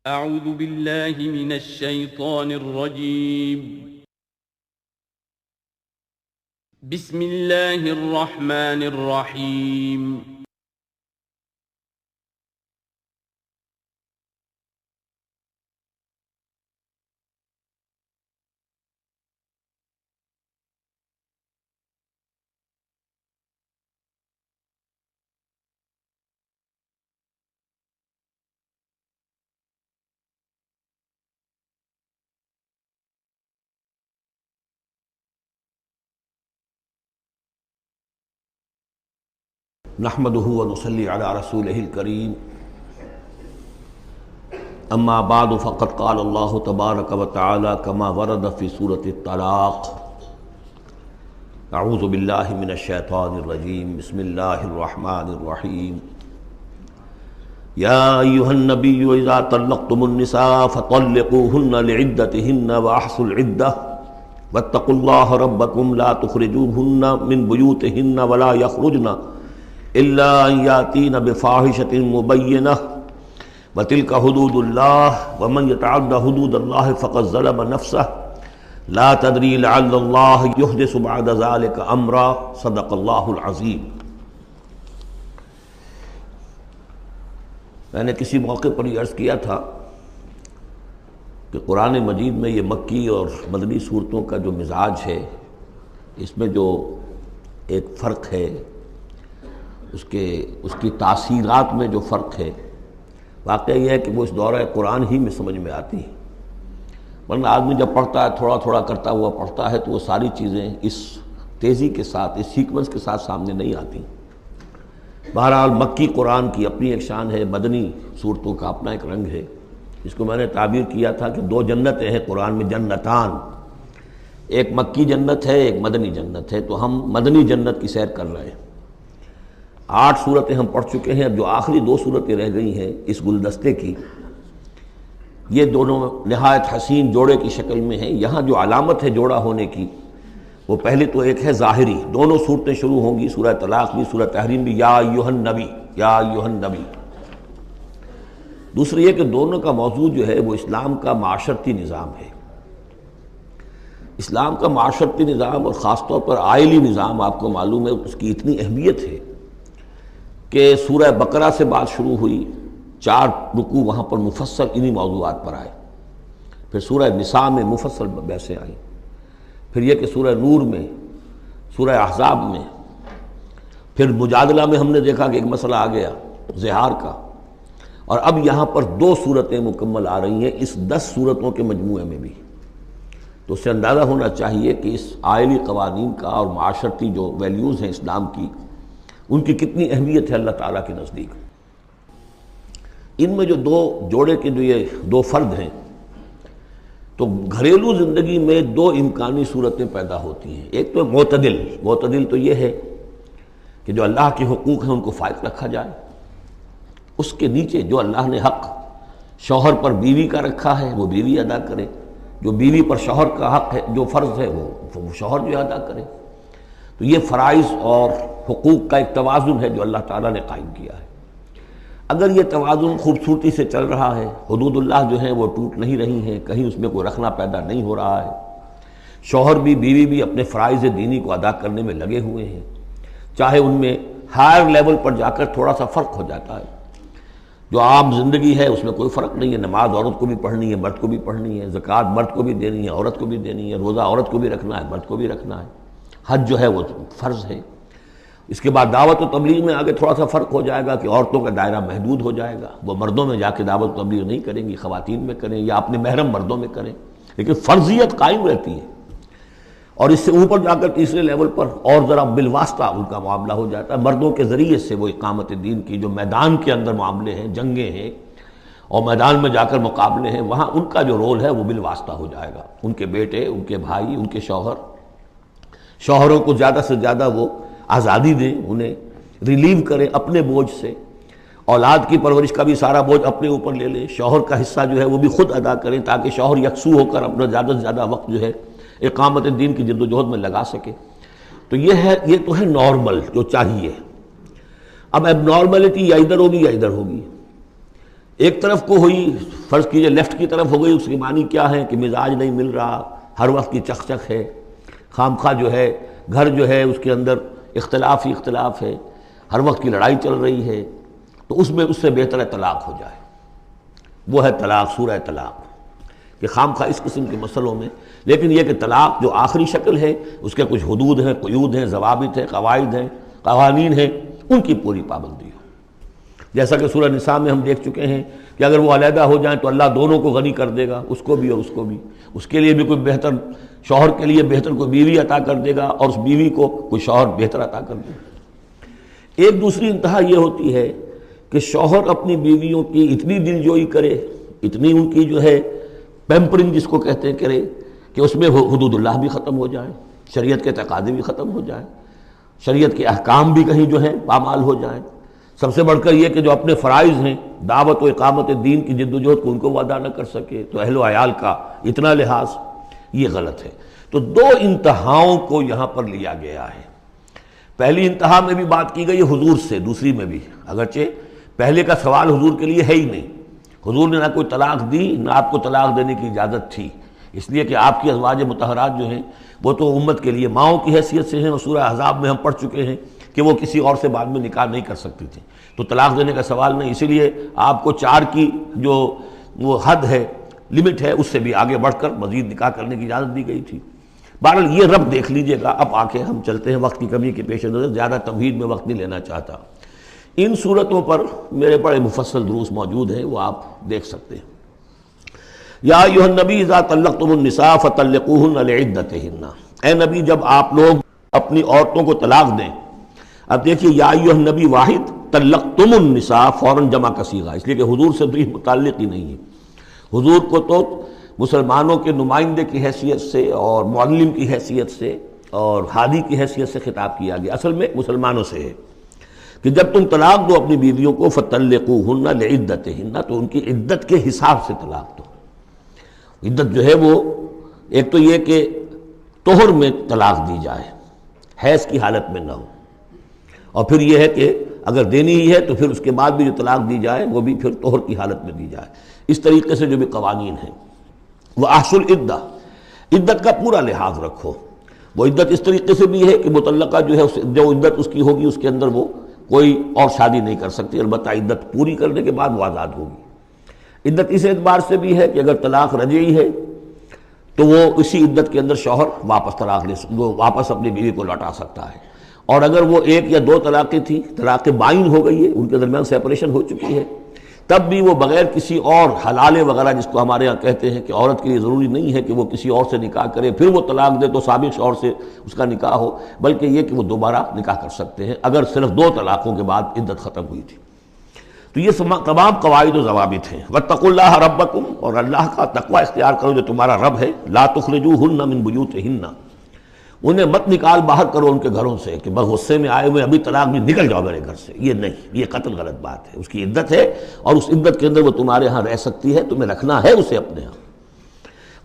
اعوذ باللہ من الشیطان الرجیم بسم اللہ الرحمن الرحیم نحمده ونصلي على رسوله الكريم اما بعد فقد قال الله تبارك وتعالى كما ورد في سورة الطلاق اعوذ بالله من الشيطان الرجيم بسم الله الرحمن الرحيم يا ايها النبي اذا طلقتم النساء فطلقوهن لعدتهن واحصوا العدة واتقوا الله ربكم لا تخرجوهن من بيوتهن ولا يخرجن الا ان یاتین بفاحشۃ مبینہ وتلک حدود اللہ ومن یتعد حدود اللہ فقد ظلم نفسہ لا تدری لعل اللہ یحدث بعد ذلک امرا صدق اللہ العظیم۔ میں نے کسی موقع پر یہ عرض کیا تھا کہ قرآن مجید میں یہ مکی اور مدنی صورتوں کا جو مزاج ہے، اس میں جو ایک فرق ہے، اس کی تاثیرات میں جو فرق ہے، واقعہ یہ ہے کہ وہ اس دورہ قرآن ہی میں سمجھ میں آتی ہے، ورنہ آدمی جب پڑھتا ہے تھوڑا تھوڑا کرتا ہوا پڑھتا ہے تو وہ ساری چیزیں اس تیزی کے ساتھ، اس سیکوینس کے ساتھ سامنے نہیں آتی۔ بہرحال مکی قرآن کی اپنی ایک شان ہے، مدنی صورتوں کا اپنا ایک رنگ ہے، جس کو میں نے تعبیر کیا تھا کہ دو جنتیں ہیں قرآن میں، جنتان، ایک مکی جنت ہے، ایک مدنی جنت ہے، تو ہم مدنی جنت کی سیر کر رہے ہیں۔ 8 صورتیں ہم پڑھ چکے ہیں، اب جو آخری 2 صورتیں رہ گئی ہیں اس گلدستے کی، یہ دونوں نہایت حسین جوڑے کی شکل میں ہیں۔ یہاں جو علامت ہے جوڑا ہونے کی، وہ پہلے تو ایک ہے ظاہری، دونوں صورتیں شروع ہوں گی، سورہ طلاق بھی سورہ تحریم بھی، یا ایھا النبی، یا ایھا النبی۔ دوسری یہ کہ دونوں کا موضوع جو ہے وہ اسلام کا معاشرتی نظام ہے۔ اسلام کا معاشرتی نظام اور خاص طور پر آئلی نظام، آپ کو معلوم ہے اس کی اتنی اہمیت ہے کہ سورہ بقرہ سے بات شروع ہوئی، 4 رکوع وہاں پر مفصل انہی موضوعات پر آئے، پھر سورہ نساء میں مفصل بحثیں آئیں، پھر یہ کہ سورہ نور میں، سورہ احزاب میں، پھر مجادلہ میں ہم نے دیکھا کہ ایک مسئلہ آ گیا زہار کا، اور اب یہاں پر 2 صورتیں مکمل آ رہی ہیں اس 10 صورتوں کے مجموعے میں بھی۔ تو اس سے اندازہ ہونا چاہیے کہ اس آئلی قوانین کا اور معاشرتی جو ویلیوز ہیں اسلام کی، ان کی کتنی اہمیت ہے اللہ تعالیٰ کے نزدیک۔ ان میں جو 2 جوڑے کے جو یہ 2 فرد ہیں، تو گھریلو زندگی میں 2 امکانی صورتیں پیدا ہوتی ہیں۔ ایک تو معتدل تو یہ ہے کہ جو اللہ کے حقوق ہیں ان کو فائق رکھا جائے، اس کے نیچے جو اللہ نے حق شوہر پر بیوی کا رکھا ہے وہ بیوی ادا کرے، جو بیوی پر شوہر کا حق ہے، جو فرض ہے وہ شوہر جو ادا کرے۔ تو یہ فرائض اور حقوق کا ایک توازن ہے جو اللہ تعالیٰ نے قائم کیا ہے۔ اگر یہ توازن خوبصورتی سے چل رہا ہے، حدود اللہ جو ہیں وہ ٹوٹ نہیں رہی ہیں، کہیں اس میں کوئی رخنا پیدا نہیں ہو رہا ہے، شوہر بھی بیوی بھی اپنے فرائض دینی کو ادا کرنے میں لگے ہوئے ہیں، چاہے ان میں ہائر لیول پر جا کر تھوڑا سا فرق ہو جاتا ہے، جو عام زندگی ہے اس میں کوئی فرق نہیں ہے، نماز عورت کو بھی پڑھنی ہے، مرد کو بھی پڑھنی ہے، زکوٰۃ مرد کو بھی دینی ہے، عورت کو بھی دینی ہے، روزہ عورت کو بھی رکھنا ہے، مرد کو بھی رکھنا ہے، حج جو ہے وہ فرض ہے۔ اس کے بعد دعوت و تبلیغ میں آگے تھوڑا سا فرق ہو جائے گا کہ عورتوں کا دائرہ محدود ہو جائے گا، وہ مردوں میں جا کے دعوت و تبلیغ نہیں کریں گی، خواتین میں کریں یا اپنے محرم مردوں میں کریں، لیکن فرضیت قائم رہتی ہے۔ اور اس سے اوپر جا کر تیسرے لیول پر اور ذرا بالواسطہ ان کا معاملہ ہو جاتا ہے، مردوں کے ذریعے سے وہ اقامت دین کی جو میدان کے اندر معاملے ہیں، جنگیں ہیں اور میدان میں جا کر مقابلے ہیں، وہاں ان کا جو رول ہے وہ بالواسطہ ہو جائے گا۔ ان کے بیٹے، ان کے بھائی، ان کے شوہروں کو زیادہ سے زیادہ وہ آزادی دیں، انہیں ریلیو کریں اپنے بوجھ سے، اولاد کی پرورش کا بھی سارا بوجھ اپنے اوپر لے لیں، شوہر کا حصہ جو ہے وہ بھی خود ادا کریں تاکہ شوہر یکسو ہو کر اپنا زیادہ سے زیادہ وقت جو ہے اقامت دین کی جد و جہد میں لگا سکے۔ تو یہ تو ہے نارمل جو چاہیے۔ اب اب نارملٹی یا ادھر ہوگی یا ادھر ہوگی۔ ایک طرف کو ہوئی، فرض کیجئے لیفٹ کی طرف ہو گئی، اس کی معنی کیا ہے کہ مزاج نہیں مل رہا، ہر وقت کی چک چک ہے، خام خواہ جو ہے گھر جو ہے اس کے اندر اختلاف ہی اختلاف ہے، ہر وقت کی لڑائی چل رہی ہے، تو اس میں اس سے بہتر ہے طلاق ہو جائے۔ وہ ہے طلاق، سورہ طلاق، کہ خام خواہ اس قسم کے مسئلوں میں، لیکن یہ کہ طلاق جو آخری شکل ہے اس کے کچھ حدود ہیں، قیود ہیں، ضوابط ہیں، قواعد ہیں، قوانین ہیں، ان کی پوری پابندی ہو۔ جیسا کہ سورہ نساء میں ہم دیکھ چکے ہیں کہ اگر وہ علیحدہ ہو جائیں تو اللہ دونوں کو غنی کر دے گا، اس کو بھی اور اس کو بھی، اس کے لیے بھی کوئی بہتر، شوہر کے لیے بہتر کوئی بیوی عطا کر دے گا اور اس بیوی کو کوئی شوہر بہتر عطا کر دے گا۔ ایک دوسری انتہا یہ ہوتی ہے کہ شوہر اپنی بیویوں کی اتنی دلجوئی کرے، اتنی ان کی جو ہے پیمپرنگ جس کو کہتے ہیں کرے، کہ اس میں حدود اللہ بھی ختم ہو جائیں، شریعت کے تقاضے بھی ختم ہو جائیں، شریعت کے احکام بھی کہیں جو ہیں پامال ہو جائیں۔ سب سے بڑھ کر یہ کہ جو اپنے فرائض ہیں، دعوت و اقامت دین کی جد و جہد کو ان کو وہ ادا نہ کر سکے، تو اہل و عیال کا اتنا لحاظ، یہ غلط ہے۔ تو دو انتہاؤں کو یہاں پر لیا گیا ہے۔ پہلی انتہا میں بھی بات کی گئی حضور سے، دوسری میں بھی، اگرچہ پہلے کا سوال حضور کے لیے ہے ہی نہیں، حضور نے نہ کوئی طلاق دی نہ آپ کو طلاق دینے کی اجازت تھی، اس لیے کہ آپ کی ازواج مطہرات جو ہیں وہ تو امت کے لیے ماؤں کی حیثیت سے ہیں، اور سورہ احزاب میں ہم پڑھ چکے ہیں کہ وہ کسی اور سے بعد میں نکاح نہیں کر سکتی تھیں، تو طلاق دینے کا سوال نہیں، اسی لیے آپ کو 4 کی جو وہ حد ہے، لمٹ ہے، اس سے بھی آگے بڑھ کر مزید نکاح کرنے کی اجازت دی گئی تھی۔ بہرحال یہ رب دیکھ لیجئے گا۔ اب آ کے ہم چلتے ہیں، وقت کی کمی کے پیش نظر زیادہ تمہید میں وقت نہیں لینا چاہتا۔ ان صورتوں پر میرے بڑے مفصل دروس موجود ہیں، وہ آپ دیکھ سکتے ہیں۔ یا ایھا النبی اذا طلقتم النساء فطلقوہن لعدتہن، اے نبی جب آپ لوگ اپنی عورتوں کو طلاق دیں، اب دیکھیے یا ایھا النبی واحد، طلقتم النساء فوراً جمع کا صیغہ، اس لیے کہ حضور سے تو یہ متعلق ہی نہیں ہے۔ حضور کو تو مسلمانوں کے نمائندے کی حیثیت سے اور معلم کی حیثیت سے اور ہادی کی حیثیت سے خطاب کیا گیا، اصل میں مسلمانوں سے ہے کہ جب تم طلاق دو اپنی بیویوں کو فطلقوہن لعدتہن، تو ان کی عدت کے حساب سے طلاق دو۔ عدت جو ہے وہ ایک تو یہ کہ طہر میں طلاق دی جائے، حیض کی حالت میں نہ ہو، اور پھر یہ ہے کہ اگر دینی ہی ہے تو پھر اس کے بعد بھی جو طلاق دی جائے وہ بھی پھر طہر کی حالت میں دی جائے۔ اس طریقے سے جو بھی قوانین ہیں، وَأَحْصُوا الْعِدَّةَ، عدت کا پورا لحاظ رکھو۔ وہ عدت اس طریقے سے بھی ہے کہ مطلقہ جو ہے جو عدت اس کی ہوگی اس کے اندر وہ کوئی اور شادی نہیں کر سکتی، البتہ عدت پوری کرنے کے بعد وہ آزاد ہوگی۔ عدت اس اعتبار سے بھی ہے کہ اگر طلاق رجعی ہے تو وہ اسی عدت کے اندر شوہر واپس طلاق وہ واپس اپنی بیوی کو لوٹا سکتا ہے، اور اگر وہ 1 یا 2 طلاقیں تھیں، طلاق بائن ہو گئی ہے، ان کے درمیان سیپریشن ہو چکی ہے، تب بھی وہ بغیر کسی اور حلالے وغیرہ جس کو ہمارے ہاں کہتے ہیں کہ عورت کے لیے ضروری نہیں ہے کہ وہ کسی اور سے نکاح کرے پھر وہ طلاق دے تو سابق شوہر سے اس کا نکاح ہو، بلکہ یہ کہ وہ دوبارہ نکاح کر سکتے ہیں اگر صرف 2 طلاقوں کے بعد عدت ختم ہوئی تھی۔ تو یہ تمام قواعد و ضوابط ہیں۔ واتقوا اللہ ربکم، اور اللہ کا تقوی اختیار کرو جو تمہارا رب ہے۔ لا تخرجوہن من بیوتہن، انہیں مت نکال باہر کرو ان کے گھروں سے کہ بس غصے میں آئے ہوئے ابھی طلاق بھی نکل جاؤ میرے گھر سے، یہ نہیں، یہ قطعی غلط بات ہے۔ اس کی عدت ہے اور اس عدت کے اندر وہ تمہارے ہاں رہ سکتی ہے، تمہیں رکھنا ہے اسے اپنے ہاں۔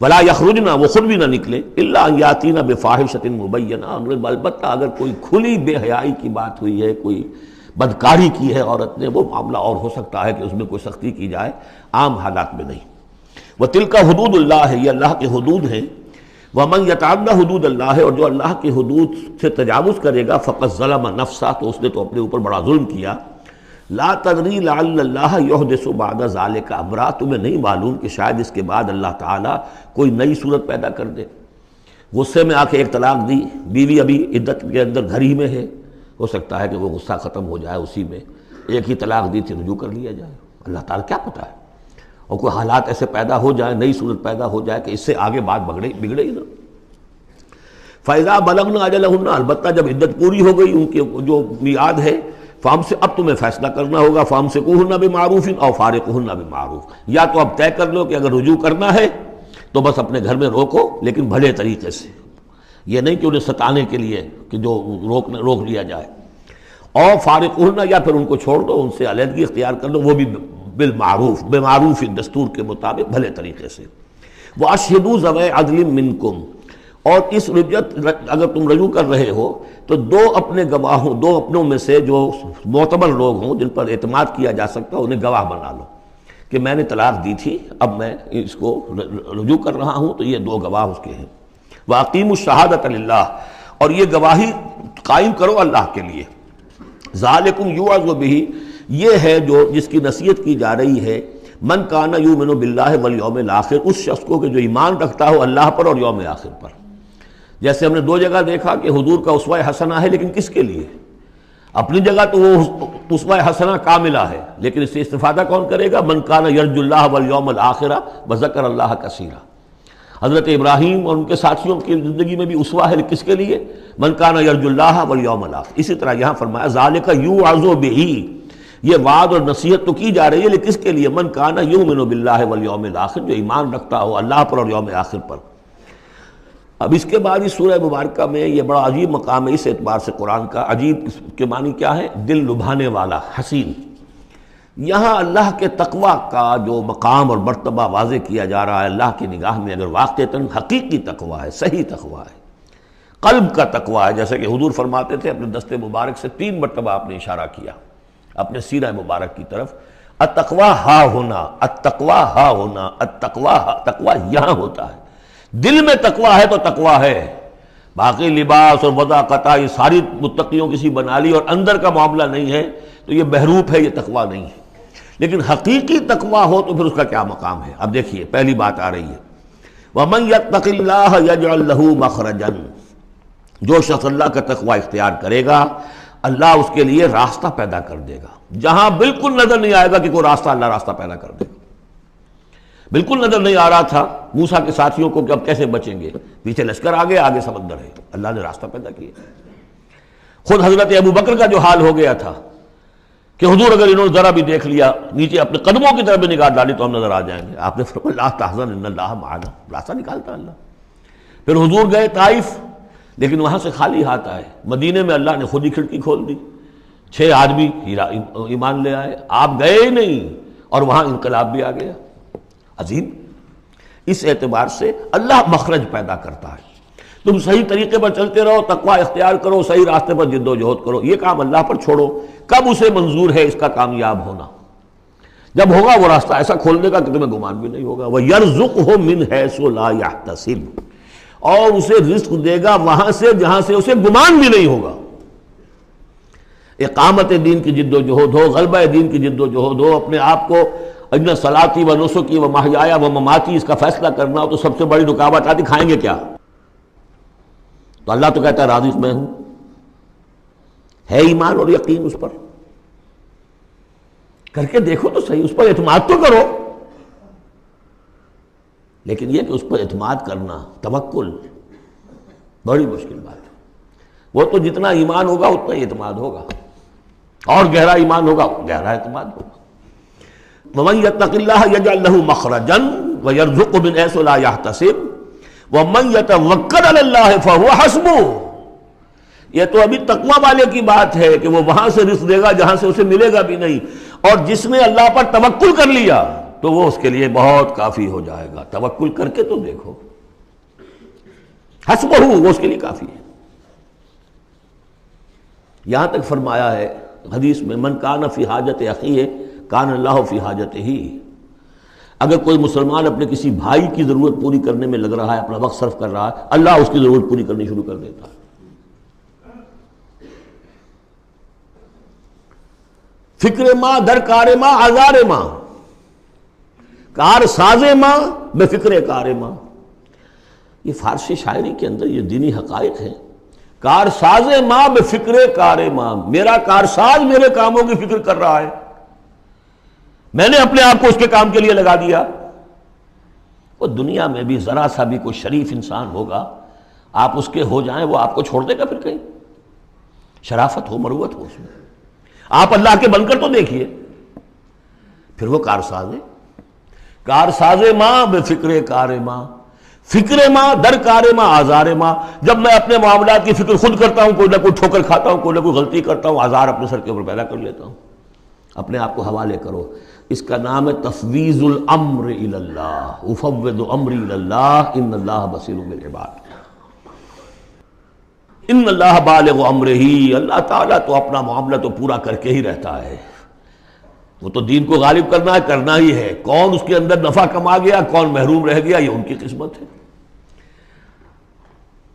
ولا یخرجن، وہ خود بھی نہ نکلے، الا ان یاتین بفاحشۃ مبینہ، البتہ اگر کوئی کھلی بے حیائی کی بات ہوئی ہے، کوئی بدکاری کی ہے عورت نے، وہ معاملہ اور ہو سکتا ہے کہ اس میں کوئی سختی کی جائے، عام حالات میں نہیں۔ وتلک حدود اللہ، یہ اللہ کے حدود ہیں۔ ومن یتعد حدود اللہ، اور جو اللہ کی حدود سے تجاوز کرے گا، فقد ظلم نفسہ، تو اس نے تو اپنے اوپر بڑا ظلم کیا۔ لا تدری لعل اللہ یحدث بعد ذلک امرا، تمہیں نہیں معلوم کہ شاید اس کے بعد اللہ تعالیٰ کوئی نئی صورت پیدا کر دے۔ غصے میں آ کے ایک طلاق دی، بیوی ابھی عدت کے اندر گھر ہی میں ہے، ہو سکتا ہے کہ وہ غصہ ختم ہو جائے، اسی میں ایک ہی طلاق دی تھی رجوع کر لیا جائے، اللہ تعالیٰ کیا پتہ ہے، اور کوئی حالات ایسے پیدا ہو جائیں، نئی صورت پیدا ہو جائے کہ اس سے آگے بات بگڑے ہی نہ۔ فَإِذَا بَلَغْنَ أَجَلَهُنَّ، البتہ جب عدت پوری ہو گئی ان کے جو میعاد ہے، اب تمہیں فیصلہ کرنا ہوگا، فَأَمْسِكُوهُنَّ بِمَعْرُوفٍ أَوْ فَارِقُوهُنَّ بِمَعْرُوفٍ، یا تو اب طے کر لو کہ اگر رجوع کرنا ہے تو بس اپنے گھر میں روکو، لیکن بھلے طریقے سے، یہ نہیں کہ انہیں ستانے کے لیے کہ جو روک لیا جائے، اور فارقوہن، یا پھر ان کو چھوڑ دو، ان سے علیحدگی اختیار کر دو، وہ بھی بالمعروف، بمعروف دستور کے مطابق بھلے طریقے سے۔ وَأَشْهِدُوا ذَوَيْ عَدْلٍ مِّنْكُمْ، اور اس رجعت اگر تم رجوع کر رہے ہو تو 2 اپنے گواہوں، 2 اپنوں میں سے جو معتبر لوگ ہوں جن پر اعتماد کیا جا سکتا ہے، انہیں گواہ بنا لو۔ کہ میں نے طلاق دی تھی، اب میں اس کو رجوع کر رہا ہوں، تو یہ دو گواہ اس کے ہیں۔ وَأَقِیمُوا الشَّهَادَةَ لِلَّهِ، اور یہ گواہی قائم کرو اللہ کے لیے۔ ذَلِكُمْ يُوعَظُ بِهِ، یہ ہے جو جس کی نصیحت کی جا رہی ہے، من کان یؤمن باللہ والیوم الآخر، اس شخص کو کہ جو ایمان رکھتا ہو اللہ پر اور یوم آخر پر۔ جیسے ہم نے دو جگہ دیکھا کہ حضور کا اسوہ حسنہ ہے، لیکن کس کے لیے؟ اپنی جگہ تو وہ اسوہ حسنہ کاملہ ہے، لیکن اس سے استفادہ کون کرے گا؟ من کان یرجو اللہ والیوم الآخر وذکر اللہ کثیرا۔ حضرت ابراہیم اور ان کے ساتھیوں کی زندگی میں بھی اسوہ ہے، کس کے لیے؟ من کان یرجو اللہ والیوم الآخر۔ اسی طرح یہاں فرمایا ذالک یوعظ بہ، یہ وعد اور نصیحت تو کی جا رہی ہے، لیکن کس کے لیے؟ من کان یؤمن باللہ والیوم الآخر، جو ایمان رکھتا ہو اللہ پر اور یوم آخر پر۔ اب اس کے بعد اس سورہ مبارکہ میں یہ بڑا عجیب مقام ہے اس اعتبار سے قرآن کا۔ عجیب کے معنی کیا ہے؟ دل لبھانے والا، حسین۔ یہاں اللہ کے تقوی کا جو مقام اور مرتبہ واضح کیا جا رہا ہے اللہ کی نگاہ میں، اگر واقعتاً حقیقی تقوی ہے، صحیح تقوی ہے، قلب کا تقوی ہے، جیسے کہ حضور فرماتے تھے اپنے دست مبارک سے 3 مرتبہ آپ نے اشارہ کیا اپنے سیرہ مبارک کی طرف، التقوی ہا ہونا، التقوی ہا ہونا، التقوی ہا، تقوی یہاں ہوتا ہے۔ دل میں تقوی ہے تو تقوی ہے، باقی لباس اور وضع قطع یہ ساری متقیوں کسی بنا لی اور اندر کا معاملہ نہیں ہے تو یہ بہروپ ہے، یہ تقوی نہیں ہے۔ لیکن حقیقی تقوی ہو تو پھر اس کا کیا مقام ہے؟ اب دیکھیے پہلی بات آ رہی ہے، وَمَن يَتَّقِ اللَّهَ يَجْعَلْ لَهُ مَخْرَجًا، جو شخص اللہ کا تقوی اختیار کرے گا اللہ اس کے لیے راستہ پیدا کر دے گا۔ جہاں بالکل نظر نہیں آئے گا کہ کوئی راستہ، اللہ راستہ پیدا کر دے گا۔ بالکل نظر نہیں آ رہا تھا موسیٰ کے ساتھیوں کو کہ اب کیسے بچیں گے، پیچھے لشکر آگے، آگے سمندر ہے، اللہ نے راستہ پیدا کیا۔ خود حضرت ابو بکر کا جو حال ہو گیا تھا کہ حضور اگر انہوں نے ذرا بھی دیکھ لیا، نیچے اپنے قدموں کی طرف بھی نگاہ ڈالی تو ہم نظر آ جائیں گے، آپ نے فرمایا لا تحزن ان اللہ معنا، راستہ نکالتا اللہ۔ پھر حضور گئے طائف، لیکن وہاں سے خالی ہاتھ آئے، مدینے میں اللہ نے خود ہی کھڑکی کھول دی، 6 آدمی ایمان لے آئے، آپ گئے ہی نہیں اور وہاں انقلاب بھی آ گیا۔ عظیم، اس اعتبار سے اللہ مخرج پیدا کرتا ہے۔ تم صحیح طریقے پر چلتے رہو، تقوی اختیار کرو، صحیح راستے پر جد و جہد کرو، یہ کام اللہ پر چھوڑو۔ کب اسے منظور ہے اس کا کامیاب ہونا؟ جب ہوگا وہ راستہ ایسا کھول دے گا کہ تمہیں گمان بھی نہیں ہوگا۔ وَيَرْزُقْهُ مِنْ حَيْثُ لَا يَحْتَسِبُ، اور اسے رزق دے گا وہاں سے جہاں سے اسے گمان بھی نہیں ہوگا۔ اقامت دین کی جد و جہد ہو، غلبہ دین کی جد و جہد ہو، اپنے آپ کو اِنَّ صَلَاتِي وَنُسُكِي وَمَحْيَايَ وَمَمَاتِي اس کا فیصلہ کرنا ہو تو سب سے بڑی رکاوٹ آتی، کھائیں گے کیا؟ تو اللہ تو کہتا ہے راضی میں ہوں۔ ہے ایمان اور یقین اس پر؟ کر کے دیکھو تو صحیح، اس پر اعتماد تو کرو۔ لیکن یہ کہ اس پر اعتماد کرنا، توکل، بڑی مشکل بات ہے۔ وہ تو جتنا ایمان ہوگا اتنا ہی اعتماد ہوگا، اور گہرا ایمان ہوگا گہرا اعتماد ہوگا۔ وَمَن يَتَّقِ اللَّهَ يَجْعَلْ لَهُ مَخْرَجًا وَيَرْزُقْهُ مِنْ حَيْثُ لَا يَحْتَسِبُ وَمَن يَتَوَكَّلْ عَلَى اللَّهِ فَهُوَ حَسْبُهُ۔ یہ تو ابھی تقوی والے کی بات ہے کہ وہ وہاں سے رزق دے گا جہاں سے اسے ملے گا بھی نہیں، اور جس نے اللہ پر توکل کر لیا تو وہ اس کے لیے بہت کافی ہو جائے گا۔ توکل کر کے تو دیکھو، حسبہ، وہ اس کے لیے کافی ہے۔ یہاں تک فرمایا ہے حدیث میں، من کان فی حاجت اخیہ کان اللہ فی حاجتہ، اگر کوئی مسلمان اپنے کسی بھائی کی ضرورت پوری کرنے میں لگ رہا ہے، اپنا وقت صرف کر رہا ہے، اللہ اس کی ضرورت پوری کرنی شروع کر دیتا ہے۔ فکر ماں در کار ماں آزار ماں، کار ساز ماں بے فکر کار ماں، یہ فارسی شاعری کے اندر یہ دینی حقائق ہیں۔ کار ساز ماں بے فکر کار ماں، میرا کارساز میرے کاموں کی فکر کر رہا ہے، میں نے اپنے آپ کو اس کے کام کے لیے لگا دیا۔ وہ دنیا میں بھی ذرا سا بھی کوئی شریف انسان ہوگا، آپ اس کے ہو جائیں وہ آپ کو چھوڑ دے گا پھر کہیں؟ شرافت ہو، مروت ہو اس میں۔ آپ اللہ کے بن کر تو دیکھیے، پھر وہ کارساز ہے۔ کارساز ماں بے فکر کار ماں، فکر ماں در کار ماں آزار ماں، جب میں اپنے معاملات کی فکر خود کرتا ہوں، کوئی نہ کوئی ٹھوکر کھاتا ہوں، کوئی نہ کوئی غلطی کرتا ہوں، آزار اپنے سر کے اوپر پیدا کر لیتا ہوں۔ اپنے آپ کو حوالے کرو، اس کا نام ہے تفویض الامر الی اللہ، افوض امری الی اللہ ان اللہ بصیر بالعباد۔ ان اللہ بالغ امرہ، اللہ تعالیٰ تو اپنا معاملہ تو پورا کر کے ہی رہتا ہے۔ وہ تو دین کو غالب کرنا ہی ہے. کون اس کے اندر نفع کما گیا، کون محروم رہ گیا، یہ ان کی قسمت ہے.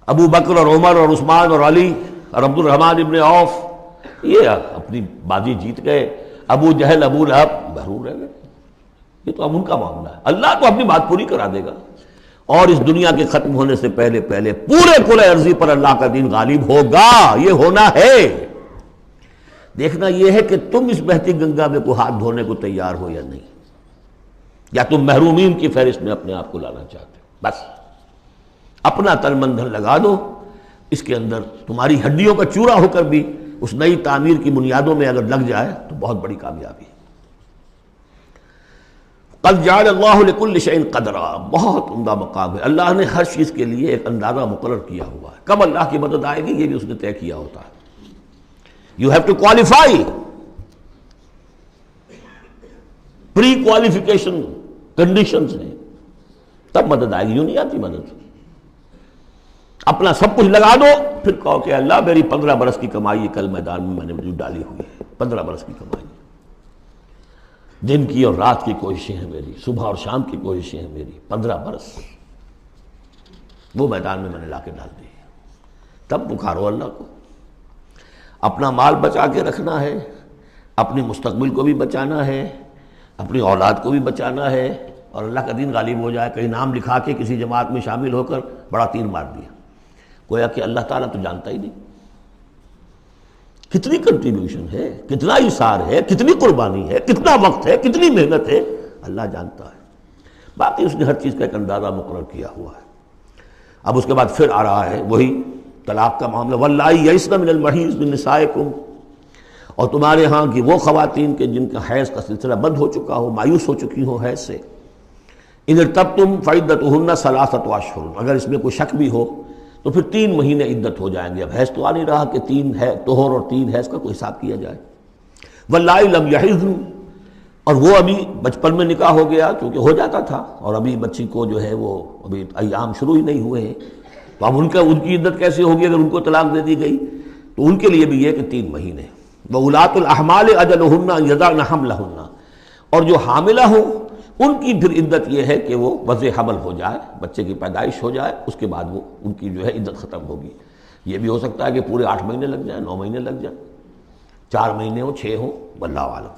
ابو بکر اور عمر اور عثمان اور علی اور عبد الرحمن ابن عوف یہ اپنی بازی جیت گئے. ابو جہل ابو لہب محروم رہ گئے. یہ تو اب ان کا معاملہ ہے. اللہ تو اپنی بات پوری کرا دے گا، اور اس دنیا کے ختم ہونے سے پہلے پورے کل ارضی پر اللہ کا دین غالب ہوگا. یہ ہونا ہے. دیکھنا یہ ہے کہ تم اس بہتی گنگا میں کو ہاتھ دھونے کو تیار ہو یا نہیں، یا تم محرومین کی فہرست میں اپنے آپ کو لانا چاہتے ہو. بس اپنا تن من دھن لگا دو اس کے اندر. تمہاری ہڈیوں کا چورا ہو کر بھی اس نئی تعمیر کی بنیادوں میں اگر لگ جائے تو بہت بڑی کامیابی ہے. قد جعل اللہ لکل شیء قدرا، بہت عمدہ مقام ہے. اللہ نے ہر چیز کے لیے ایک اندازہ مقرر کیا ہوا ہے. کب اللہ کی مدد آئے گی یہ بھی اس نے طے کیا ہوتا ہے. You have to qualify. Pre qualification conditions ہیں، تب مدد آئے گی. یوں نہیں آتی مدد. اپنا سب کچھ لگا دو پھر کہو کہ اللہ میری 15 برس کی کمائی کل میدان میں نے جو ڈالی ہوئی ہے، 15 برس کی کمائی، دن کی اور رات کی کوششیں ہیں میری، صبح اور شام کی کوششیں ہیں میری، 15 برس وہ میدان میں نے لا کے ڈال دی. تب پکارو اللہ کو. اپنا مال بچا کے رکھنا ہے، اپنی مستقبل کو بھی بچانا ہے، اپنی اولاد کو بھی بچانا ہے، اور اللہ کا دین غالب ہو جائے. کہیں نام لکھا کے کسی جماعت میں شامل ہو کر بڑا تیر مار دیا، گویا کہ اللہ تعالیٰ تو جانتا ہی نہیں. کتنی کنٹریبیوشن ہے، کتنا اثار ہے، کتنی قربانی ہے، کتنا وقت ہے، کتنی محنت ہے، اللہ جانتا ہے. باقی اس نے ہر چیز کا ایک اندازہ مقرر کیا ہوا ہے. اب اس کے بعد پھر آ رہا ہے وہی طلاق کا معاملہ. واللائی یئسن من المحیض من نسائکم، اور تمہارے ہاں کی وہ خواتین کے جن کا حیض کا سلسلہ بند ہو چکا ہو، مایوس ہو چکی ہو حیض سے. ان ارتبتم فعدتہن ثلاثۃ اشہر، اگر اس میں کوئی شک بھی ہو تو پھر 3 مہینے عدت ہو جائیں گے. اب حیض تو آ نہیں رہا کہ 3 ہے طہور اور 3 حیض کا کوئی حساب کیا جائے. واللائی لم یحضن، اور وہ ابھی بچپن میں نکاح ہو گیا کیونکہ ہو جاتا تھا، اور ابھی بچی کو جو ہے وہ ابھی ایام شروع ہی نہیں ہوئے ہیں، تو اب ان کی عدت کیسے ہوگی اگر ان کو طلاق دے دی گئی؟ تو ان کے لیے بھی یہ کہ 3 مہینے. وَأُولَاتُ الْأَحْمَالِ أَجَلُهُنَّ أَن يَضَعْنَ حَمْلَهُنَّ، اور جو حاملہ ہوں ان کی پھر عدت یہ ہے کہ وہ وضع حمل ہو جائے، بچے کی پیدائش ہو جائے، اس کے بعد وہ ان کی جو ہے عدت ختم ہوگی. یہ بھی ہو سکتا ہے کہ پورے 8 مہینے لگ جائیں، 9 مہینے لگ جائیں، 4 مہینے ہوں، 6 ہوں، واللہ اعلم.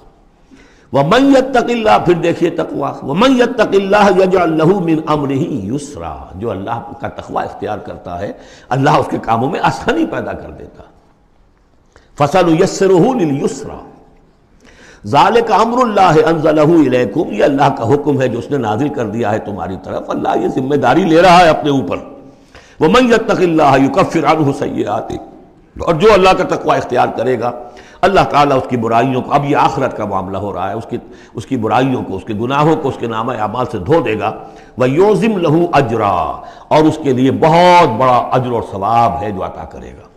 وَمَن يَتَّقِ اللَّهَ، پھر دیکھیے تقویٰ. وَمَن يَتَّقِ اللَّهَ يَجْعَل لَّهُ مِنْ أَمْرِهِ يُسْرًا، جو اللہ کا تقویٰ اختیار کرتا ہے اللہ اس کے کاموں میں آسانی پیدا کر دیتا. فَسَنُيَسِّرُهُ لِلْيُسْرَىٰ، ذَلِكَ أَمْرُ اللَّهِ أَنزَلَهُ إِلَيْكُمْ، یہ اللہ کا حکم ہے جو اس نے نازل کر دیا ہے تمہاری طرف. اللہ یہ ذمہ داری لے رہا ہے اپنے اوپر. وَمَن يَتَّقِ اللَّهَ يُكَفِّرْ عَنْهُ سَيِّئَاتِهِ، اور جو اللہ کا تقویٰ اختیار کرے گا اللہ تعالیٰ اس کی برائیوں کو، اب یہ آخرت کا معاملہ ہو رہا ہے، اس کی برائیوں کو، اس کے گناہوں کو اس کے نامہ اعمال سے دھو دے گا. وَيُعْظِمْ لَهُ أَجْرًا، اور اس کے لیے بہت بڑا اجر اور ثواب ہے جو عطا کرے گا.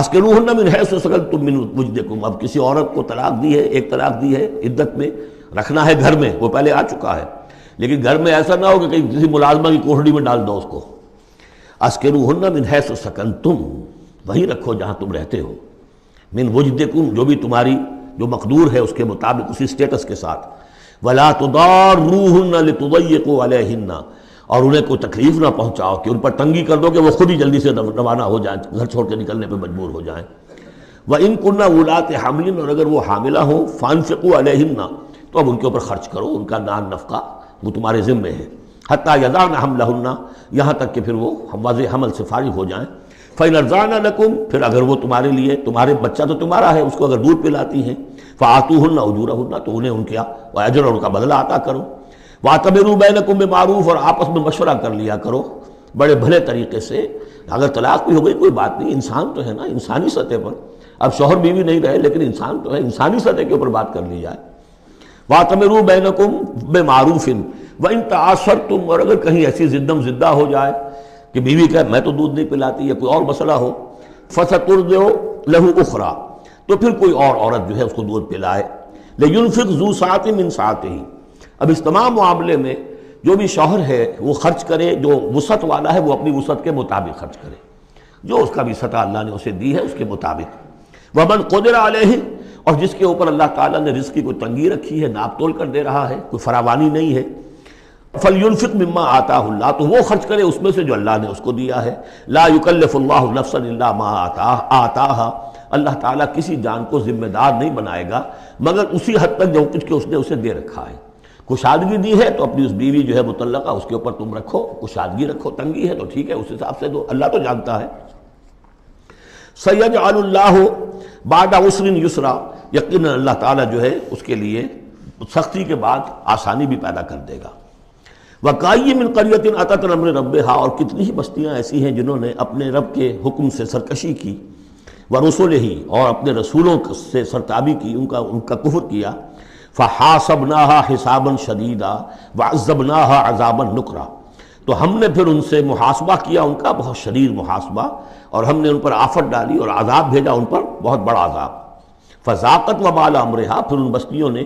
اسکنوہن من حیث سکنتم من وجدکم، اب کسی عورت کو طلاق دی ہے، ایک طلاق دی ہے، عدت میں رکھنا ہے گھر میں، وہ پہلے آ چکا ہے، لیکن گھر میں ایسا نہ ہو کہ کہیں کسی ملازمہ کی کوٹڑی میں ڈال دو اس کو. اسکنوہن من حیث سکنتم، وہیں رکھو جہاں تم رہتے ہو. من وجدکم، جو بھی تمہاری جو مقدور ہے اس کے مطابق، اسی سٹیٹس کے ساتھ. ولا تضاروہن لتضیقوا علیہن، اور انہیں کوئی تکلیف نہ پہنچاؤ کہ ان پر تنگی کر دو کہ وہ خود ہی جلدی سے روانہ ہو جائیں، گھر چھوڑ کے نکلنے پہ مجبور ہو جائیں. وَإِن كُنَّ أُولَاتِ حَمْلٍ، اور اگر وہ حاملہ ہوں، فَأَنفِقُوا عَلَيْهِنَّ، تو اب ان کے اوپر خرچ کرو، ان کا نان نفقہ وہ تمہارے ذمے ہے. حَتَّى يَضَعْنَ حَمْلَهُنَّ، یہاں تک کہ پھر وہ واضح حمل سے فارغ ہو جائیں. فَإِنْ أَرْضَعْنَ لَكُمْ، پھر اگر وہ تمہارے لیے، تمہارے بچہ تو تمہارا ہے، اس کو اگر دودھ پلاتی ہیں، فَآتُوهُنَّ أُجُورَهُنَّ، تو انہیں ان کا اجر اور ان کا بدلہ عطا کرو. وَاعْتَبِرُوا بَيْنَكُمْ بِمَعْرُوفٍ، اور آپس میں مشورہ کر لیا کرو بڑے بھلے طریقے سے. اگر طلاق بھی ہو گئی کوئی بات نہیں، انسان تو ہے نا، انسانی سطح پر، اب شوہر بیوی نہیں رہے لیکن انسان تو ہے، انسانی سطح کے اوپر بات کر لی جائے. وَاعْتَبِرُوا بَيْنَكُمْ بِمَعْرُوفٍ وَإِن تَعَاثَرْتُمْ، اور اگر کہیں ایسی زدہ ہو جائے کہ بیوی کہے میں تو دودھ نہیں پلاتی، یا کوئی اور مسئلہ ہو، فَسَتُرْضِعُ لَهُ أُخْرَىٰ، تو پھر کوئی اور عورت جو ہے اس کو دودھ پلائے. لِيُنْفِقْ ذُو سَعَةٍ مِّن سَعَتِهِ، اب اس تمام معاملے میں جو بھی شوہر ہے وہ خرچ کرے، جو وسعت والا ہے وہ اپنی وسعت کے مطابق خرچ کرے، جو اس کا بھی سطح اللہ نے اسے دی ہے اس کے مطابق. وَمَنْ قُدِرَ عَلَيْهِ، اور جس کے اوپر اللہ تعالیٰ نے رزق کی کوئی تنگی رکھی ہے، ناپ تول کر دے رہا ہے، کوئی فراوانی نہیں ہے، فَلْيُنْفِقْ مِمَّا آتَاهُ اللَّهُ، تو وہ خرچ کرے اس میں سے جو اللہ نے اس کو دیا ہے۔ لا يُكَلِّفُ اللَّهُ نَفْسًا إِلَّا مَا آتَاهَا، اللہ تعالیٰ کسی جان کو ذمہ دار نہیں بنائے گا مگر اسی حد تک جو کچھ کہ اس نے اسے دے رکھا ہے۔ کشادگی دی ہے تو اپنی اس بیوی جو ہے مطلقہ اس کے اوپر تم رکھو، کشادگی رکھو، تنگی ہے تو ٹھیک ہے اس حساب سے دو، اللہ تو جانتا ہے۔ سَيَجْعَلُ اللَّهُ بَعْدَ عُسْرٍ يُسْرًا، یقیناً اللہ تعالیٰ جو ہے اس کے لیے سختی کے بعد آسانی بھی پیدا کر دے گا۔ وَقَائِمٍ مِّن قَرْيَةٍ أَتَتْ عَنْ أَمْرِ رَبِّهَا، اور کتنی ہی بستیاں ایسی ہیں جنہوں نے اپنے رب کے حکم سے سرکشی کی، وَرُسُلِهِ، اور اپنے رسولوں سے سرتابی کی، ان کا کفر کیا، فَحَاسَبْنَاهَا حِسَابًا شَدِيدًا وَعَذَّبْنَاهَا عَذَابًا نُكْرًا، تو ہم نے پھر ان سے محاسبہ کیا، ان کا بہت شدید محاسبہ، اور ہم نے ان پر آفت ڈالی اور عذاب بھیجا ان پر بہت بڑا عذاب۔ فَذَاقَتْ وَبَالَ أَمْرِهَا، پھر ان بستیوں نے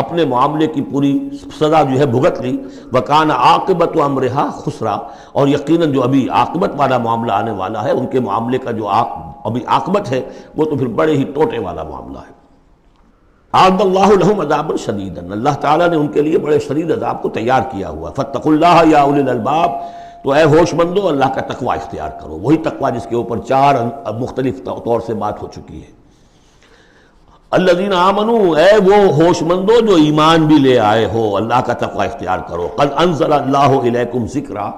اپنے معاملے کی پوری سزا جو ہے بھگت لی۔ وَكَانَ عَاقِبَةُ أَمْرِهَا خُسْرًا، اور یقیناً جو ابھی عاقبت والا معاملہ آنے والا ہے، ان کے معاملے کا جو ابھی عاقبت ہے وہ تو پھر بڑے ہی ٹوٹے والا معاملہ ہے۔ أَعَدَّ اللَّهُ لَهُمْ عَذَابًا شَدِيدًا، اللہ تعالیٰ نے ان کے لیے بڑے شدید عذاب کو تیار کیا ہوا۔ فَاتَّقُوا اللَّهَ يَا أُولِي الْأَلْبَابِ، تو اے ہوش مندو اللہ کا تقوی اختیار کرو، وہی تقوی جس کے اوپر 4 مختلف طور سے بات ہو چکی ہے۔ الذین آمنوا، اے وہ ہوش مندو جو ایمان بھی لے آئے ہو، اللہ کا تقوی اختیار کرو۔ قد انزل اللہ الیکم ذکرا،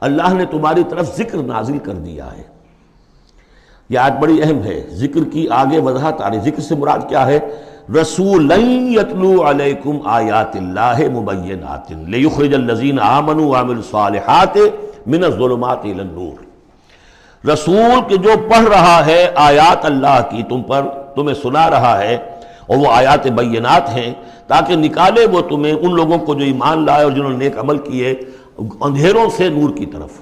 اللہ نے تمہاری طرف ذکر نازل کر دیا ہے۔ یہ آیت بڑی اہم ہے، ذکر کی آگے وضاحت آ رہی۔ ذکر سے مراد کیا ہے؟ رسولا یتلو علیکم آیات اللہ مبینات لیخرج الذین آمنوا وعملوا الصالحات من الظلمات الی النور، رسول کہ جو پڑھ رہا ہے آیات اللہ کی تم پر، تمہیں سنا رہا ہے، اور وہ آیات بینات ہیں تاکہ نکالے وہ تمہیں، ان لوگوں کو جو ایمان لائے اور جنہوں نے نیک عمل کیے، اندھیروں سے نور کی طرف۔